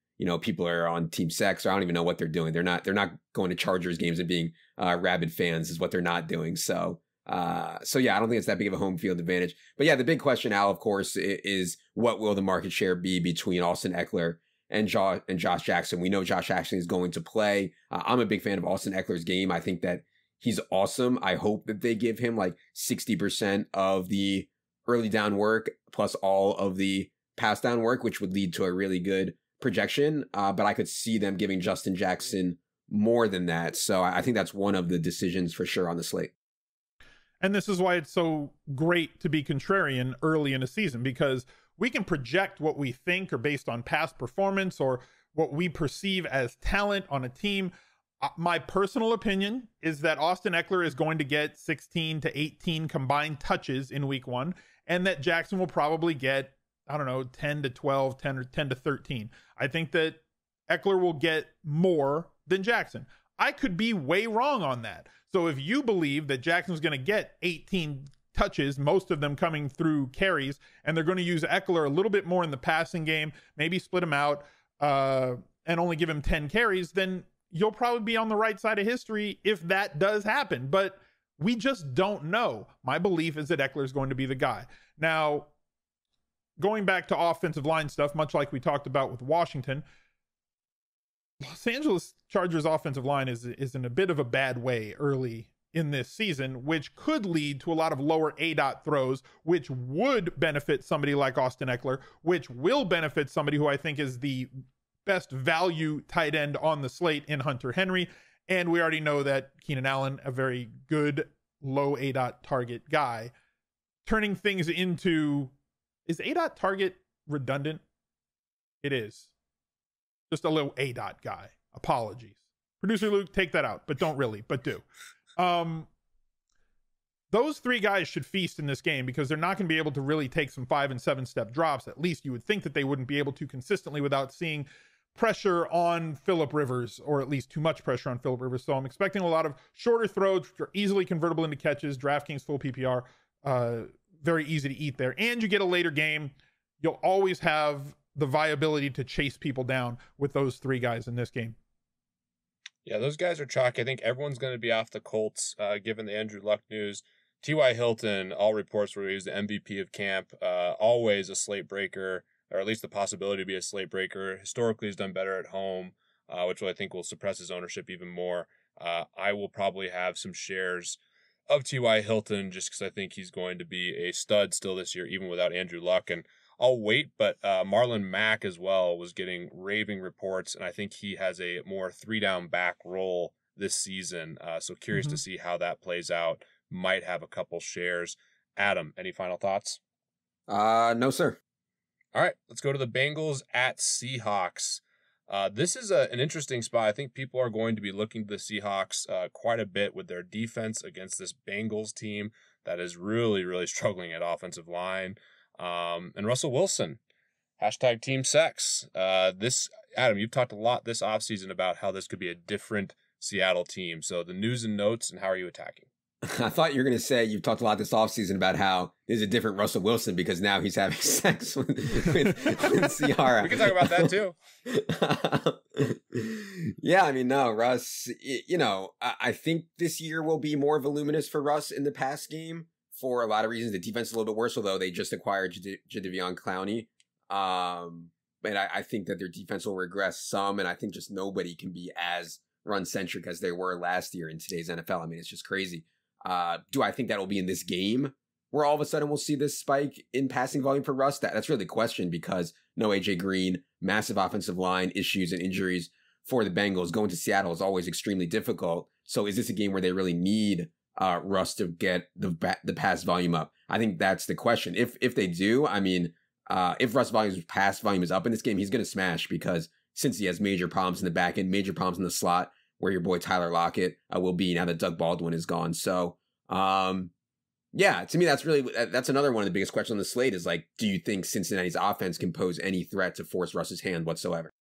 people are on Team Sex, or I don't even know what they're doing. They're not going to Chargers games and being rabid fans is what they're not doing. So yeah, I don't think it's that big of a home field advantage. But yeah, the big question, Al, of course, is what will the market share be between Austin Eckler and Josh Jackson? We know Josh Jackson is going to play. I'm a big fan of Austin Eckler's game. I think that he's awesome. I hope that they give him like 60% of the early down work plus all of the pass down work, which would lead to a really good projection. But I could see them giving Justin Jackson more than that. So I think that's one of the decisions for sure on the slate. And this is why it's so great to be contrarian early in a season, because we can project what we think or based on past performance or what we perceive as talent on a team. My personal opinion is that Austin Eckler is going to get 16 to 18 combined touches in week 1, and that Jackson will probably get, 10 to 12, 10 or 10 to 13. I think that Eckler will get more than Jackson. I could be way wrong on that. So if you believe that Jackson's going to get 18 touches, most of them coming through carries, and they're going to use Eckler a little bit more in the passing game, maybe split him out and only give him 10 carries, then you'll probably be on the right side of history if that does happen. But we just don't know. My belief is that Eckler is going to be the guy. Now, going back to offensive line stuff, much like we talked about with Washington, Los Angeles Chargers offensive line is in a bit of a bad way early in this season, which could lead to a lot of lower ADOT throws, which would benefit somebody like Austin Eckler, which will benefit somebody who I think is the best value tight end on the slate in Hunter Henry. And we already know that Keenan Allen, a very good low ADOT target guy. Turning things into, is ADOT target redundant? It is. Just a little ADOT guy. Apologies. Producer Luke, take that out, but don't really, but do. Those three guys should feast in this game because they're not going to be able to really take some 5 and 7 step drops. At least you would think that they wouldn't be able to consistently without seeing pressure on Phillip Rivers, or at least too much pressure on Phillip Rivers. So I'm expecting a lot of shorter throws, which are easily convertible into catches. DraftKings full PPR, very easy to eat there. And you get a later game. You'll always have the viability to chase people down with those three guys in this game. Yeah, those guys are chalk. I think everyone's going to be off the Colts, given the Andrew Luck news. T.Y. Hilton, all reports where he was the MVP of camp, always a slate breaker, or at least the possibility to be a slate breaker. Historically, he's done better at home, which I think will suppress his ownership even more. I will probably have some shares of T.Y. Hilton just because I think he's going to be a stud still this year, even without Andrew Luck. And I'll wait, but Marlon Mack as well was getting raving reports, and I think he has a more 3-down back role this season. So curious to see how that plays out. Might have a couple shares. Adam, any final thoughts? No, sir. All right, let's go to the Bengals at Seahawks. This is an interesting spot. I think people are going to be looking to the Seahawks quite a bit with their defense against this Bengals team that is really, really struggling at offensive line. And Russell Wilson, hashtag Team Sex. This, Adam, you've talked a lot this offseason about how this could be a different Seattle team. So the news and notes, and how are you attacking? I thought you were going to say you've talked a lot this offseason about how there's a different Russell Wilson because now he's having sex with Ciara. We can talk about that too. Yeah, I mean, no, Russ, I think this year will be more voluminous for Russ in the pass game for a lot of reasons. The defense is a little bit worse, although they just acquired Jadeveon Clowney. But I think that their defense will regress some, and I think just nobody can be as run-centric as they were last year in today's NFL. I mean, it's just crazy. Do I think that will be in this game where all of a sudden we'll see this spike in passing volume for Russ? That's really the question, because no AJ Green, massive offensive line issues and injuries for the Bengals. Going to Seattle is always extremely difficult. So is this a game where they really need Russ to get the pass volume up? I think that's the question. If they do, I mean, if Russ pass volume is up in this game, he's going to smash, because since he has major problems in the back end, major problems in the slot, where your boy Tyler Lockett will be now that Doug Baldwin is gone. So, yeah, to me, that's another one of the biggest questions on the slate is, like, do you think Cincinnati's offense can pose any threat to force Russ's hand whatsoever?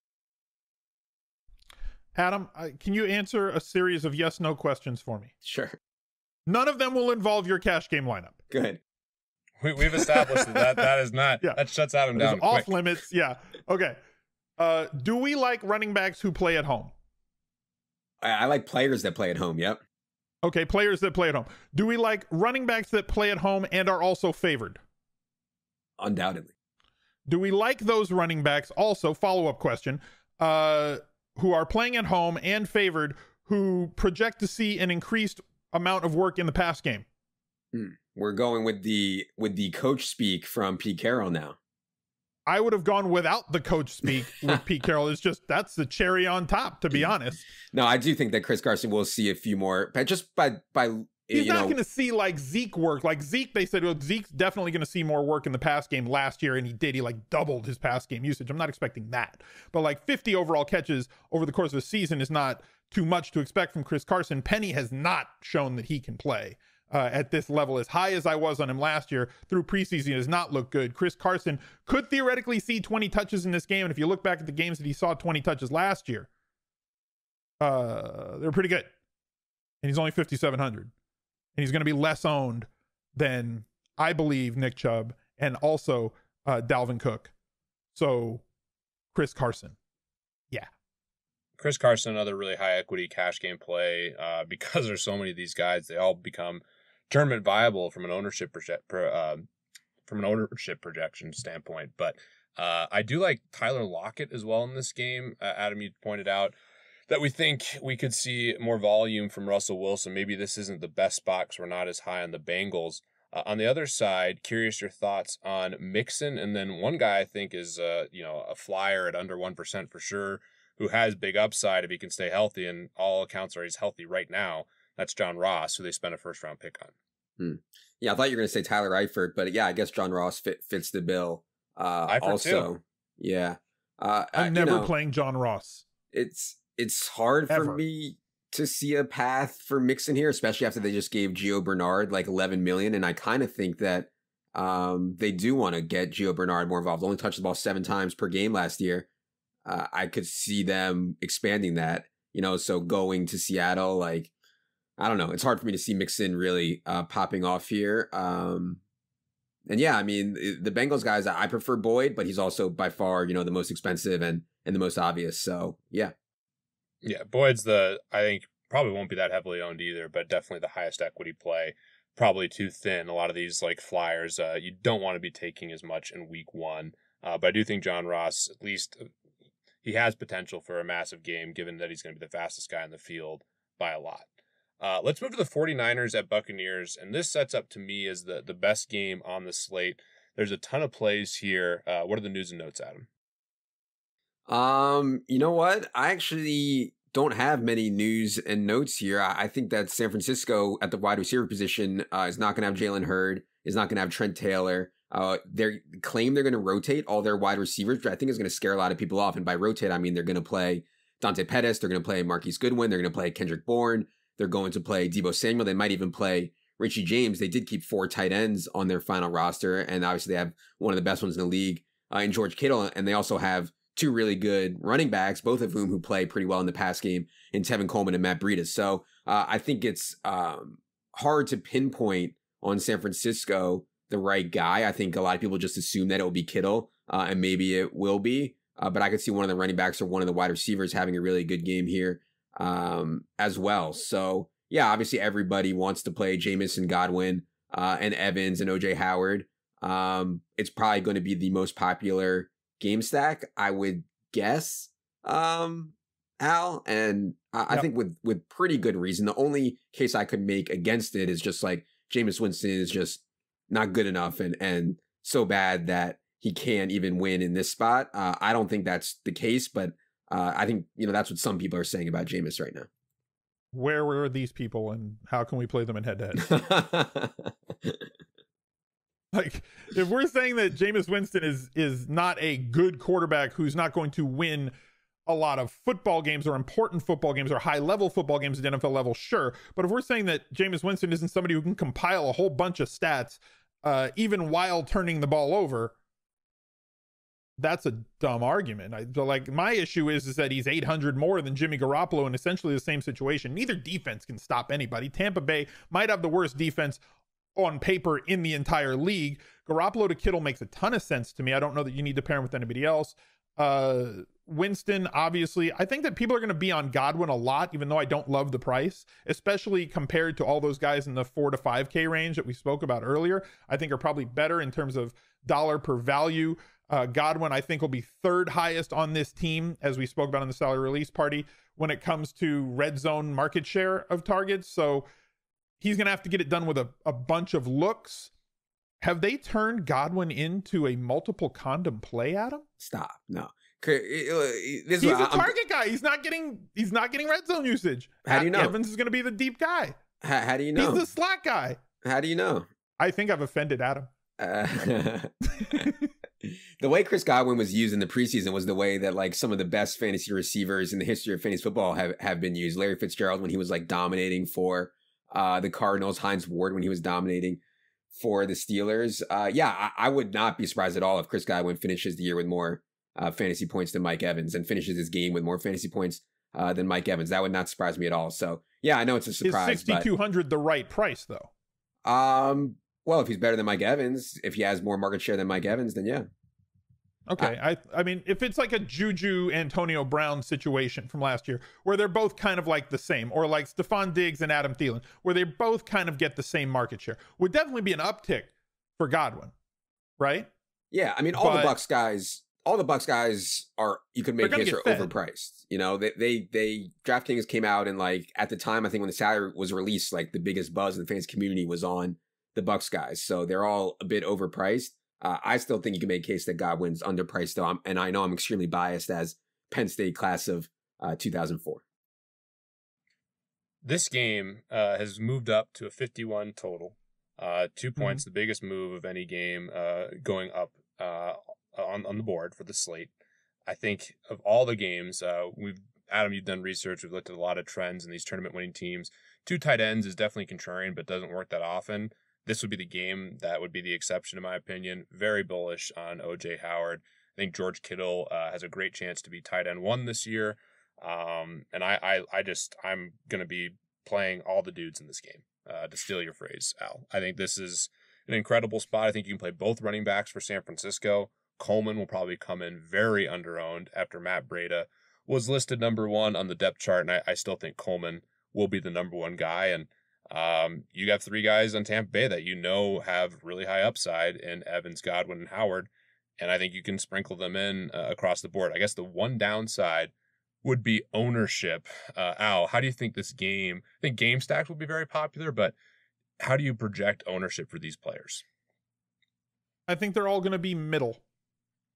Adam, can you answer a series of yes/no questions for me? Sure. None of them will involve your cash game lineup. Good. We've established that is not, that shuts Adam down quick. Off limits. Yeah. Okay. Do we like running backs who play at home? I like players that play at home. Yep. Okay. Players that play at home. Do we like running backs that play at home and are also favored? Undoubtedly. Do we like those running backs also, follow-up question, who are playing at home and favored, who project to see an increased amount of work in the pass game? We're going with the coach speak from Pete Carroll now. I would have gone without the coach speak with Pete Carroll. It's just, that's the cherry on top, to be honest. No, I do think that Chris Carson will see a few more, but just by he's not going to see like Zeke work. Like Zeke, they said, well, Zeke's definitely going to see more work in the pass game last year, and he did. He like doubled his pass game usage. I'm not expecting that, but like 50 overall catches over the course of a season is not too much to expect from Chris Carson. Penny has not shown that he can play at this level. As high as I was on him last year through preseason, he does not look good. Chris Carson could theoretically see 20 touches in this game, and if you look back at the games that he saw 20 touches last year, they're pretty good, and he's only 5,700. And he's going to be less owned than, I believe, Nick Chubb and also Dalvin Cook. So, Chris Carson. Yeah. Chris Carson, another really high equity cash game play. Because there's so many of these guys, they all become tournament viable from an ownership projection standpoint. But I do like Tyler Lockett as well in this game. Adam, you pointed out that we think we could see more volume from Russell Wilson. Maybe this isn't the best spot because we're not as high on the Bengals. On the other side, curious your thoughts on Mixon. And then one guy I think is a flyer at under 1% for sure, who has big upside if he can stay healthy, and all accounts are he's healthy right now. That's John Ross, who they spent a first-round pick on. Yeah, I thought you were going to say Tyler Eifert, but yeah, I guess John Ross fits the bill. Eifert also, too. Yeah. I'm never playing John Ross. It's hard for me to see a path for Mixon here, especially after they just gave Gio Bernard like $11 million. And I kind of think that they do want to get Gio Bernard more involved. Only touched the ball 7 times per game last year. I could see them expanding that, so going to Seattle, like, I don't know. It's hard for me to see Mixon really popping off here. And yeah, I mean, the Bengals guys, I prefer Boyd, but he's also by far, the most expensive and the most obvious. So yeah. Yeah, Boyd's I think probably won't be that heavily owned either, but definitely the highest equity play. Probably too thin. A lot of these like flyers, you don't want to be taking as much in week 1. But I do think John Ross, at least he has potential for a massive game, given that he's going to be the fastest guy in the field by a lot. Let's move to the 49ers at Buccaneers, and this sets up to me as the best game on the slate. There's a ton of plays here. What are the news and notes, Adam? You know what? I actually don't have many news and notes here. I think that San Francisco at the wide receiver position is not going to have Jalen Hurd, is not going to have Trent Taylor. They claim they're going to rotate all their wide receivers, which I think is going to scare a lot of people off. And by rotate, I mean they're going to play Dante Pettis, they're going to play Marquise Goodwin, they're going to play Kendrick Bourne, they're going to play Deebo Samuel, they might even play Richie James. They did keep 4 tight ends on their final roster, and obviously they have one of the best ones in the league in George Kittle, and they also have 2 really good running backs, both of whom play pretty well in the pass game, in Tevin Coleman and Matt Breida. So I think it's hard to pinpoint on San Francisco the right guy. I think a lot of people just assume that it will be Kittle, and maybe it will be. But I could see one of the running backs or one of the wide receivers having a really good game here as well. So yeah, obviously everybody wants to play Jamison, Godwin, and Evans and OJ Howard. It's probably going to be the most popular game stack, I would guess, Al. And I think with pretty good reason. The only case I could make against it is just like Jameis Winston is just not good enough and so bad that he can't even win in this spot. I don't think that's the case, but I think, that's what some people are saying about Jameis right now. Where were these people and how can we play them in head-to-head? Like, if we're saying that Jameis Winston is not a good quarterback who's not going to win a lot of football games or important football games or high-level football games at NFL level, sure. But if we're saying that Jameis Winston isn't somebody who can compile a whole bunch of stats, even while turning the ball over, that's a dumb argument. My issue is that he's 800 more than Jimmy Garoppolo in essentially the same situation. Neither defense can stop anybody. Tampa Bay might have the worst defense on paper in the entire league. Garoppolo to Kittle makes a ton of sense to me. I don't know that you need to pair him with anybody else. Winston, obviously, I think that people are going to be on Godwin a lot, even though I don't love the price, especially compared to all those guys in the 4 to 5K range that we spoke about earlier. I think are probably better in terms of dollar per value. Godwin, I think, will be third highest on this team, as we spoke about in the salary release party, when it comes to red zone market share of targets. So he's going to have to get it done with a bunch of looks. Have they turned Godwin into a multiple condom play, Adam? Stop. No. He's a target guy. He's not getting red zone usage. How do you know? Evans is going to be the deep guy. How do you know? He's the slot guy. How do you know? I think I've offended Adam. The way Chris Godwin was used in the preseason was the way that like some of the best fantasy receivers in the history of fantasy football have been used. Larry Fitzgerald when he was like dominating for the Cardinals, Hines Ward when he was dominating for the Steelers. I would not be surprised at all if Chris Godwin finishes the year with more fantasy points than Mike Evans and finishes his game with more fantasy points than Mike Evans. That would not surprise me at all. So yeah, I know it's a surprise. Is 6,200 the right price though? Well, if he's better than Mike Evans, if he has more market share than Mike Evans, then yeah. Okay. I mean, if it's like a Juju Antonio Brown situation from last year, where they're both kind of like the same, or like Stephon Diggs and Adam Thielen, where they both kind of get the same market share, would definitely be an uptick for Godwin, right? Yeah. I mean, all the Bucs guys are, you could make case are overpriced. You know, they DraftKings came out and like at the time, I think when the salary was released, like the biggest buzz in the fans community was on the Bucs guys. So they're all a bit overpriced. I still think you can make a case that Godwin's underpriced though. And I know I'm extremely biased as Penn State class of 2004. This game has moved up to a 51 total. 2 points, the biggest move of any game going up on the board for the slate. I think of all the games, Adam, you've done research. We've looked at a lot of trends in these tournament winning teams. 2 tight ends is definitely contrarian, but doesn't work that often. This would be the game that would be the exception, in my opinion. Very bullish on O.J. Howard. I think George Kittle has a great chance to be tight end 1 this year. And I'm going to be playing all the dudes in this game, to steal your phrase, Al. I think this is an incredible spot. I think you can play both running backs for San Francisco. Coleman will probably come in very underowned after Matt Breida was listed number 1 on the depth chart. And I still think Coleman will be the number 1 guy. And you got 3 guys on Tampa Bay that you know have really high upside in Evans, Godwin, and Howard, and I think you can sprinkle them in across the board. I guess the one downside would be ownership. Al, how do you think this game? I think game stacks will be very popular, but how do you project ownership for these players? I think they're all going to be middle,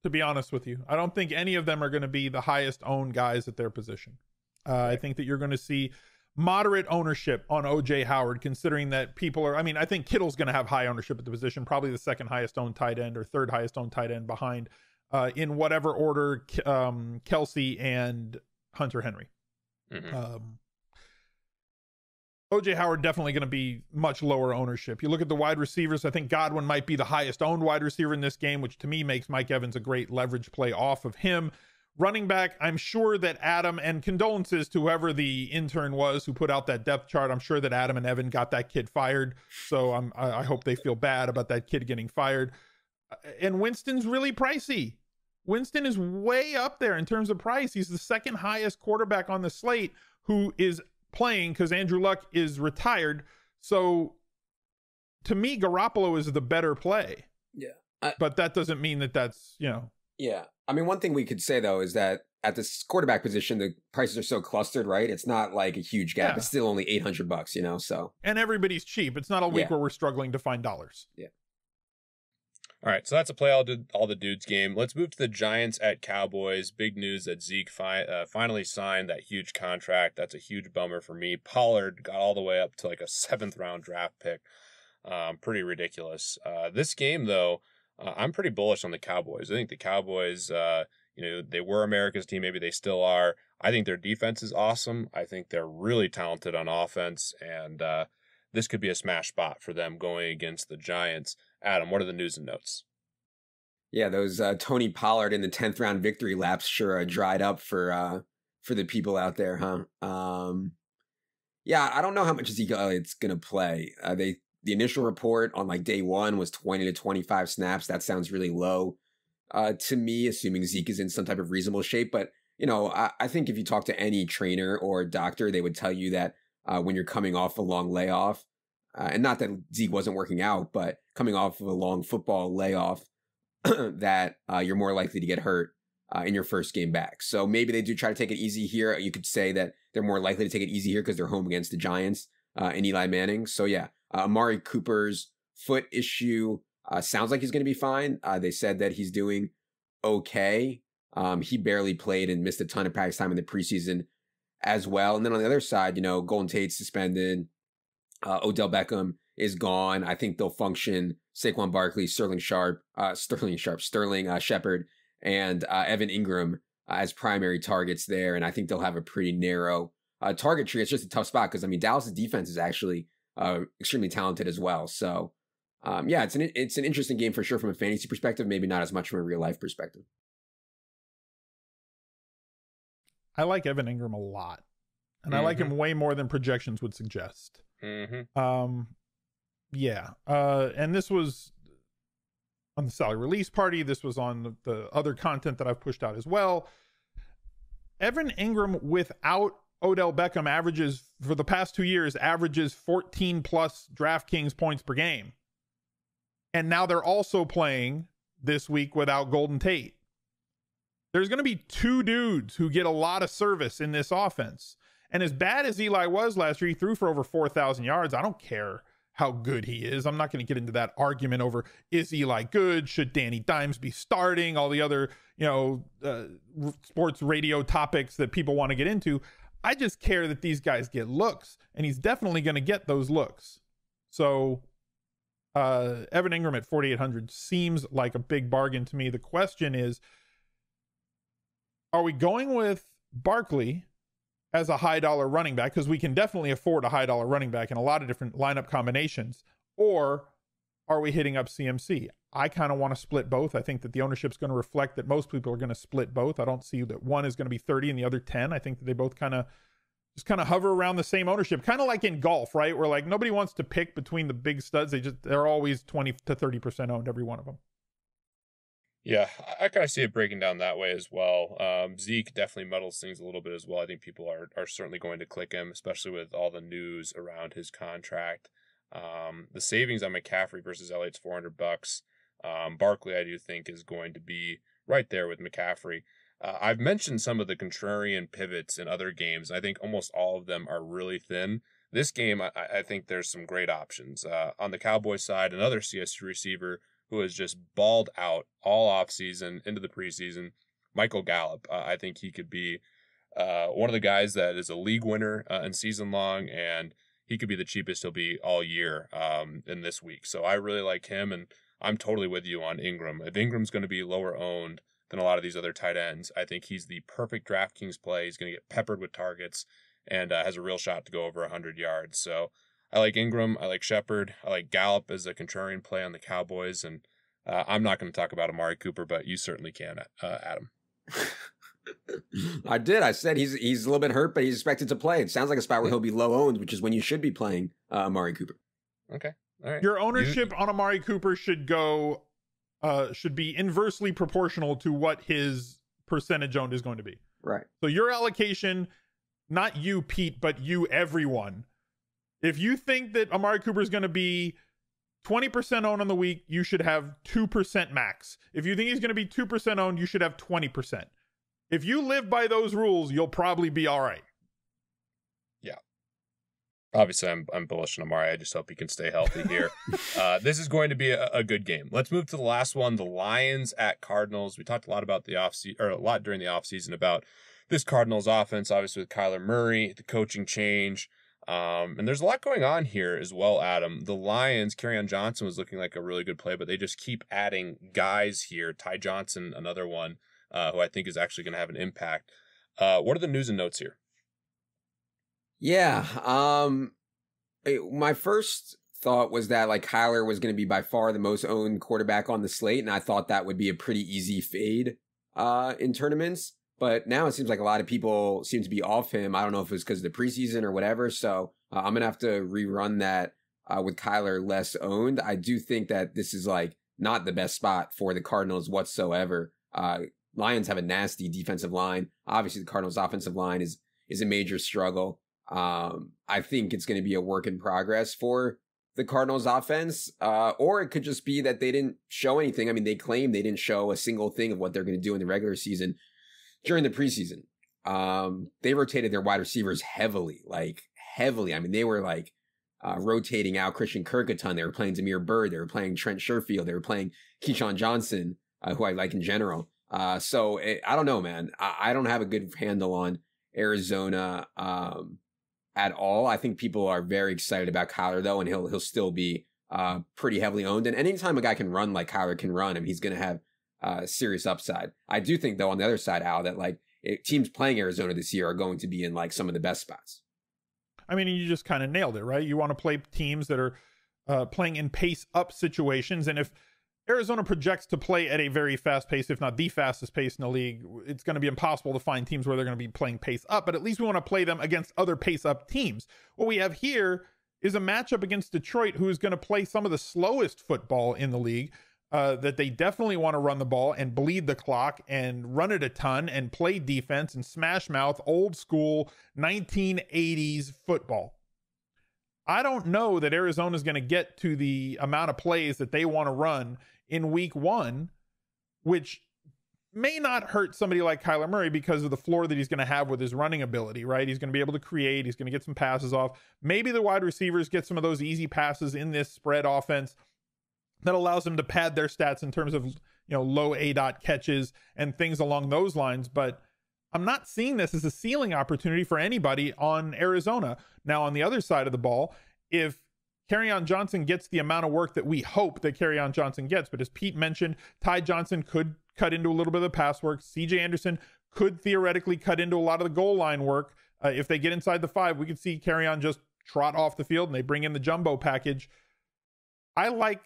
to be honest with you. I don't think any of them are going to be the highest owned guys at their position. I think that you're going to see moderate ownership on OJ Howard, considering that people are, I mean, I think Kittle's going to have high ownership at the position, probably the second highest owned tight end or third highest owned tight end behind, in whatever order, Kelsey and Hunter Henry. OJ Howard definitely going to be much lower ownership. You look at the wide receivers, I think Godwin might be the highest owned wide receiver in this game, which to me makes Mike Evans a great leverage play off of him. Running back, I'm sure that Adam, and condolences to whoever the intern was who put out that depth chart. I'm sure that Adam and Evan got that kid fired. So I hope they feel bad about that kid getting fired. And Winston's really pricey. Winston is way up there in terms of price. He's the second highest quarterback on the slate who is playing because Andrew Luck is retired. So to me, Garoppolo is the better play. Yeah. But that doesn't mean that that's, Yeah. I mean, one thing we could say, though, is that at this quarterback position, the prices are so clustered, right? It's not like a huge gap. Yeah. It's still only $800, so. And everybody's cheap. It's not a week where we're struggling to find dollars. Yeah. All right, so that's a play all the dudes game. Let's move to the Giants at Cowboys. Big news that Zeke finally signed that huge contract. That's a huge bummer for me. Pollard got all the way up to like a 7th round draft pick. Pretty ridiculous. This game, though, I'm pretty bullish on the Cowboys. I think the Cowboys, they were America's team. Maybe they still are. I think their defense is awesome. I think they're really talented on offense, and this could be a smash spot for them going against the Giants. Adam, what are the news and notes? Yeah, those Tony Pollard in the 10th round victory laps sure dried up for the people out there, huh? Yeah, I don't know how much Ezekiel Elliott's going to play. They the initial report on like day one was 20 to 25 snaps. That sounds really low to me, assuming Zeke is in some type of reasonable shape. But, you know, I think if you talk to any trainer or doctor, they would tell you that when you're coming off a long layoff, and not that Zeke wasn't working out, but coming off of a long football layoff, that you're more likely to get hurt in your first game back. So maybe they do try to take it easy here. You could say that they're more likely to take it easy here because they're home against the Giants and Eli Manning. So yeah, Amari Cooper's foot issue sounds like he's going to be fine. They said that he's doing okay. He barely played and missed a ton of practice time in the preseason as well. And then on the other side, you know, Golden Tate's suspended. Odell Beckham is gone. I think they'll function Saquon Barkley, Sterling Shepard, and Evan Ingram as primary targets there. And I think they'll have a pretty narrow target tree. It's just a tough spot because, I mean, Dallas' defense is actually extremely talented as well. So, yeah, it's an interesting game for sure from a fantasy perspective, maybe not as much from a real life perspective. I like Evan Ingram a lot. And I like him way more than projections would suggest. Yeah. And this was on the salary release party. This was on the other content that I've pushed out as well. Evan Ingram without Odell Beckham averages for the past 2 years, averages 14 plus DraftKings points per game. And now they're also playing this week without Golden Tate. There's going to be two dudes who get a lot of service in this offense. And as bad as Eli was last year, he threw for over 4,000 yards. I don't care how good he is. I'm not going to get into that argument over, is Eli good? Should Danny Dimes be starting? All the other, you know, sports radio topics that people want to get into. I just care that these guys get looks, and he's definitely going to get those looks. So Evan Ingram at 4,800 seems like a big bargain to me. The question is, are we going with Barkley as a high dollar running back? Because we can definitely afford a high dollar running back in a lot of different lineup combinations. Or are we hitting up CMC? I kind of want to split both. I think that the ownership's going to reflect that most people are going to split both. I don't see that one is going to be 30 and the other 10. I think that they both kind of hover around the same ownership, kind of like in golf, right? Where like nobody wants to pick between the big studs. They're always 20 to 30% owned, every one of them. Yeah, I kind of see it breaking down that way as well. Zeke definitely muddles things a little bit as well. I think people are certainly going to click him, especially with all the news around his contract. The savings on McCaffrey versus Elliott's $400. Barkley, I do think, is going to be right there with McCaffrey. I've mentioned some of the contrarian pivots in other games. I think almost all of them are really thin. This game, I think there's some great options. On the Cowboys side, another CSU receiver who has just balled out all offseason into the preseason, Michael Gallup. I think he could be one of the guys that is a league winner in season long, and he could be the cheapest he'll be all year in this week. So I really like him, and I'm totally with you on Ingram. If Ingram's going to be lower owned than a lot of these other tight ends, I think he's the perfect DraftKings play. He's going to get peppered with targets and has a real shot to go over 100 yards. So I like Ingram. I like Shepard. I like Gallup as a contrarian play on the Cowboys. And I'm not going to talk about Amari Cooper, but you certainly can, Adam. I did. I said he's a little bit hurt, but he's expected to play. It sounds like a spot where he'll be low owned, which is when you should be playing Amari Cooper. Okay. All right. Your ownership on Amari Cooper should be inversely proportional to what his percentage owned is going to be. Right. So your allocation, not you, Pete, but you, everyone. If you think that Amari Cooper is going to be 20% owned on the week, you should have 2% max. If you think he's going to be 2% owned, you should have 20%. If you live by those rules, you'll probably be all right. Yeah. Obviously, I'm bullish on Amari. I just hope he can stay healthy here. This is going to be a good game. Let's move to the last one, the Lions at Cardinals. We talked a lot about a lot during the offseason about this Cardinals offense, obviously with Kyler Murray, the coaching change. And there's a lot going on here as well, Adam. The Lions, Kerryon Johnson was looking like a really good play, but they just keep adding guys here. Ty Johnson, another one, who I think is actually going to have an impact. What are the news and notes here? Yeah. My first thought was that like Kyler was going to be by far the most owned quarterback on the slate. And I thought that would be a pretty easy fade in tournaments. But now it seems like a lot of people seem to be off him. I don't know if it's because of the preseason or whatever. So I'm going to have to rerun that with Kyler less owned. I do think that this is like not the best spot for the Cardinals whatsoever. Lions have a nasty defensive line. Obviously, the Cardinals' offensive line is a major struggle. I think it's going to be a work in progress for the Cardinals offense, or it could just be that they didn't show anything. I mean, they claim they didn't show a single thing of what they're going to do in the regular season during the preseason. They rotated their wide receivers heavily. I mean, they were like rotating out Christian Kirk a ton. They were playing Damiere Byrd. They were playing Trent Sherfield. They were playing Keyshawn Johnson, who I like in general. So I don't know, man. I don't have a good handle on Arizona at all. I think people are very excited about Kyler, though, and he'll still be pretty heavily owned. And anytime a guy can run like Kyler can run, I mean, he's going to have serious upside. I do think, though, on the other side, Al, that like teams playing Arizona this year are going to be in like some of the best spots. I mean, you just kind of nailed it, right? You want to play teams that are playing in pace up situations. And if Arizona projects to play at a very fast pace, if not the fastest pace in the league, it's going to be impossible to find teams where they're going to be playing pace up, but at least we want to play them against other pace up teams. What we have here is a matchup against Detroit, who is going to play some of the slowest football in the league, that they definitely want to run the ball and bleed the clock and run it a ton and play defense and smash mouth, old school 1980s football. I don't know that Arizona is going to get to the amount of plays that they want to run in week one, which may not hurt somebody like Kyler Murray because of the floor that he's going to have with his running ability, right? He's going to be able to create. He's going to get some passes off. Maybe the wide receivers get some of those easy passes in this spread offense that allows them to pad their stats in terms of, low ADOT catches and things along those lines. But I'm not seeing this as a ceiling opportunity for anybody on Arizona. Now, on the other side of the ball, if Kerryon Johnson gets the amount of work that we hope that Kerryon Johnson gets, but as Pete mentioned, Ty Johnson could cut into a little bit of the pass work. CJ Anderson could theoretically cut into a lot of the goal line work. If they get inside the 5, we could see Kerryon just trot off the field and they bring in the jumbo package. I like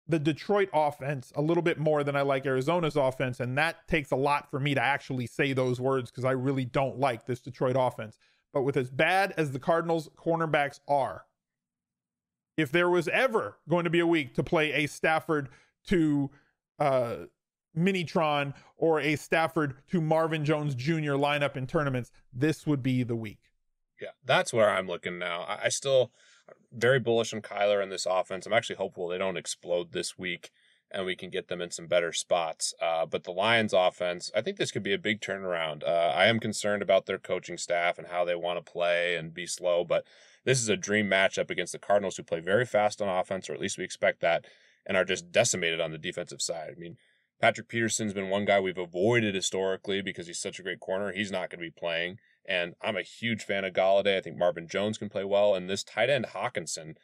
the Detroit offense a little bit more than I like Arizona's offense, and that takes a lot for me to actually say those words because I really don't like this Detroit offense. But with as bad as the Cardinals cornerbacks are, if there was ever going to be a week to play a Stafford to Minitron or a Stafford to Marvin Jones Jr. lineup in tournaments, this would be the week. Yeah, that's where I'm looking now. I still very bullish on Kyler in this offense. I'm actually hopeful they don't explode this week and we can get them in some better spots. But the Lions offense, I think this could be a big turnaround. I am concerned about their coaching staff and how they want to play and be slow, but this is a dream matchup against the Cardinals, who play very fast on offense, or at least we expect that, and are just decimated on the defensive side. I mean, Patrick Peterson's been one guy we've avoided historically because he's such a great corner. He's not going to be playing. And I'm a huge fan of Galladay. I think Marvin Jones can play well. And this tight end Hawkinson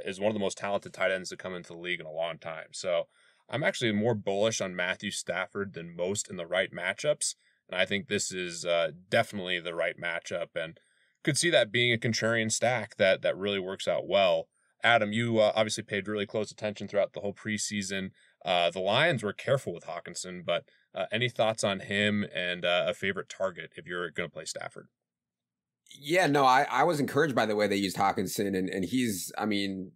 is one of the most talented tight ends to come into the league in a long time. So I'm actually more bullish on Matthew Stafford than most in the right matchups. And I think this is definitely the right matchup, and could see that being a contrarian stack that really works out well. Adam, you obviously paid really close attention throughout the whole preseason. The Lions were careful with Hawkinson, but any thoughts on him and a favorite target if you're going to play Stafford? Yeah, no, I was encouraged by the way they used Hawkinson, and he's, I mean,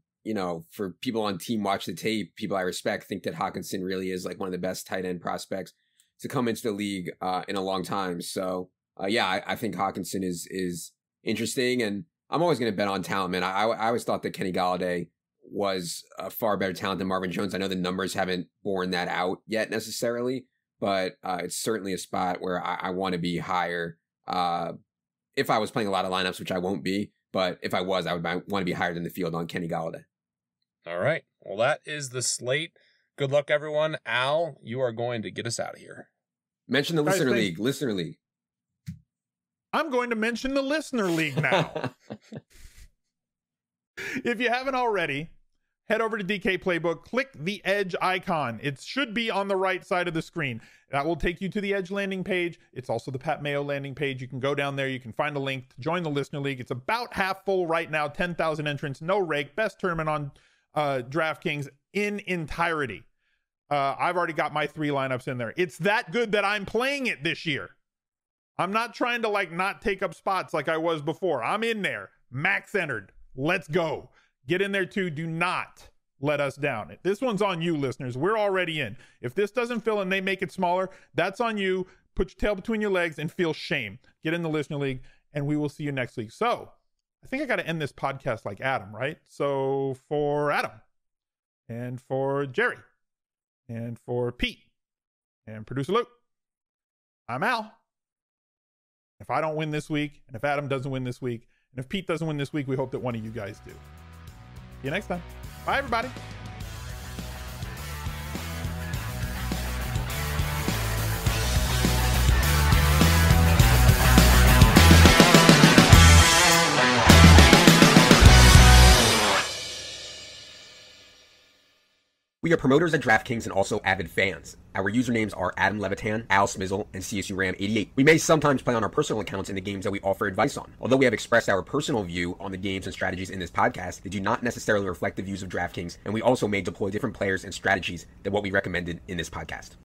for people on Team Watch the Tape, people I respect think that Hawkinson really is like one of the best tight end prospects to come into the league in a long time. So yeah, I think Hawkinson is interesting, and I'm always going to bet on talent, man. I always thought that Kenny Galladay was a far better talent than Marvin Jones. I know the numbers haven't borne that out yet necessarily, but it's certainly a spot where I want to be higher. If I was playing a lot of lineups, which I won't be, but if I was, I would want to be higher than the field on Kenny Galladay. All right. Well, that is the slate. Good luck, everyone. Al, you are going to get us out of here. Mention the Listener League. Listener League. I'm going to mention the Listener League now. If you haven't already, head over to DK Playbook, click the Edge icon. It should be on the right side of the screen. That will take you to the Edge landing page. It's also the Pat Mayo landing page. You can go down there. You can find a link to join the Listener League. It's about half full right now, 10,000 entrants, no rake, best tournament on DraftKings in entirety. I've already got my 3 lineups in there. It's that good that I'm playing it this year. I'm not trying to not take up spots like I was before. I'm in there, max entered. Let's go. Get in there too. Do not let us down. This one's on you, listeners. We're already in. If this doesn't fill and they make it smaller, that's on you. Put your tail between your legs and feel shame. Get in the listener league, and we will see you next week. So I think I got to end this podcast like Adam, right? So for Adam and for Jerry and for Pete and producer Luke, I'm Al. If I don't win this week, and if Adam doesn't win this week, and if Pete doesn't win this week, we hope that one of you guys do. See you next time. Bye, everybody. We are promoters at DraftKings and also avid fans. Our usernames are Adam Levitan, Al Smizzle, and CSU Ram 88. We may sometimes play on our personal accounts in the games that we offer advice on. Although we have expressed our personal view on the games and strategies in this podcast, they do not necessarily reflect the views of DraftKings, and we also may deploy different players and strategies than what we recommended in this podcast.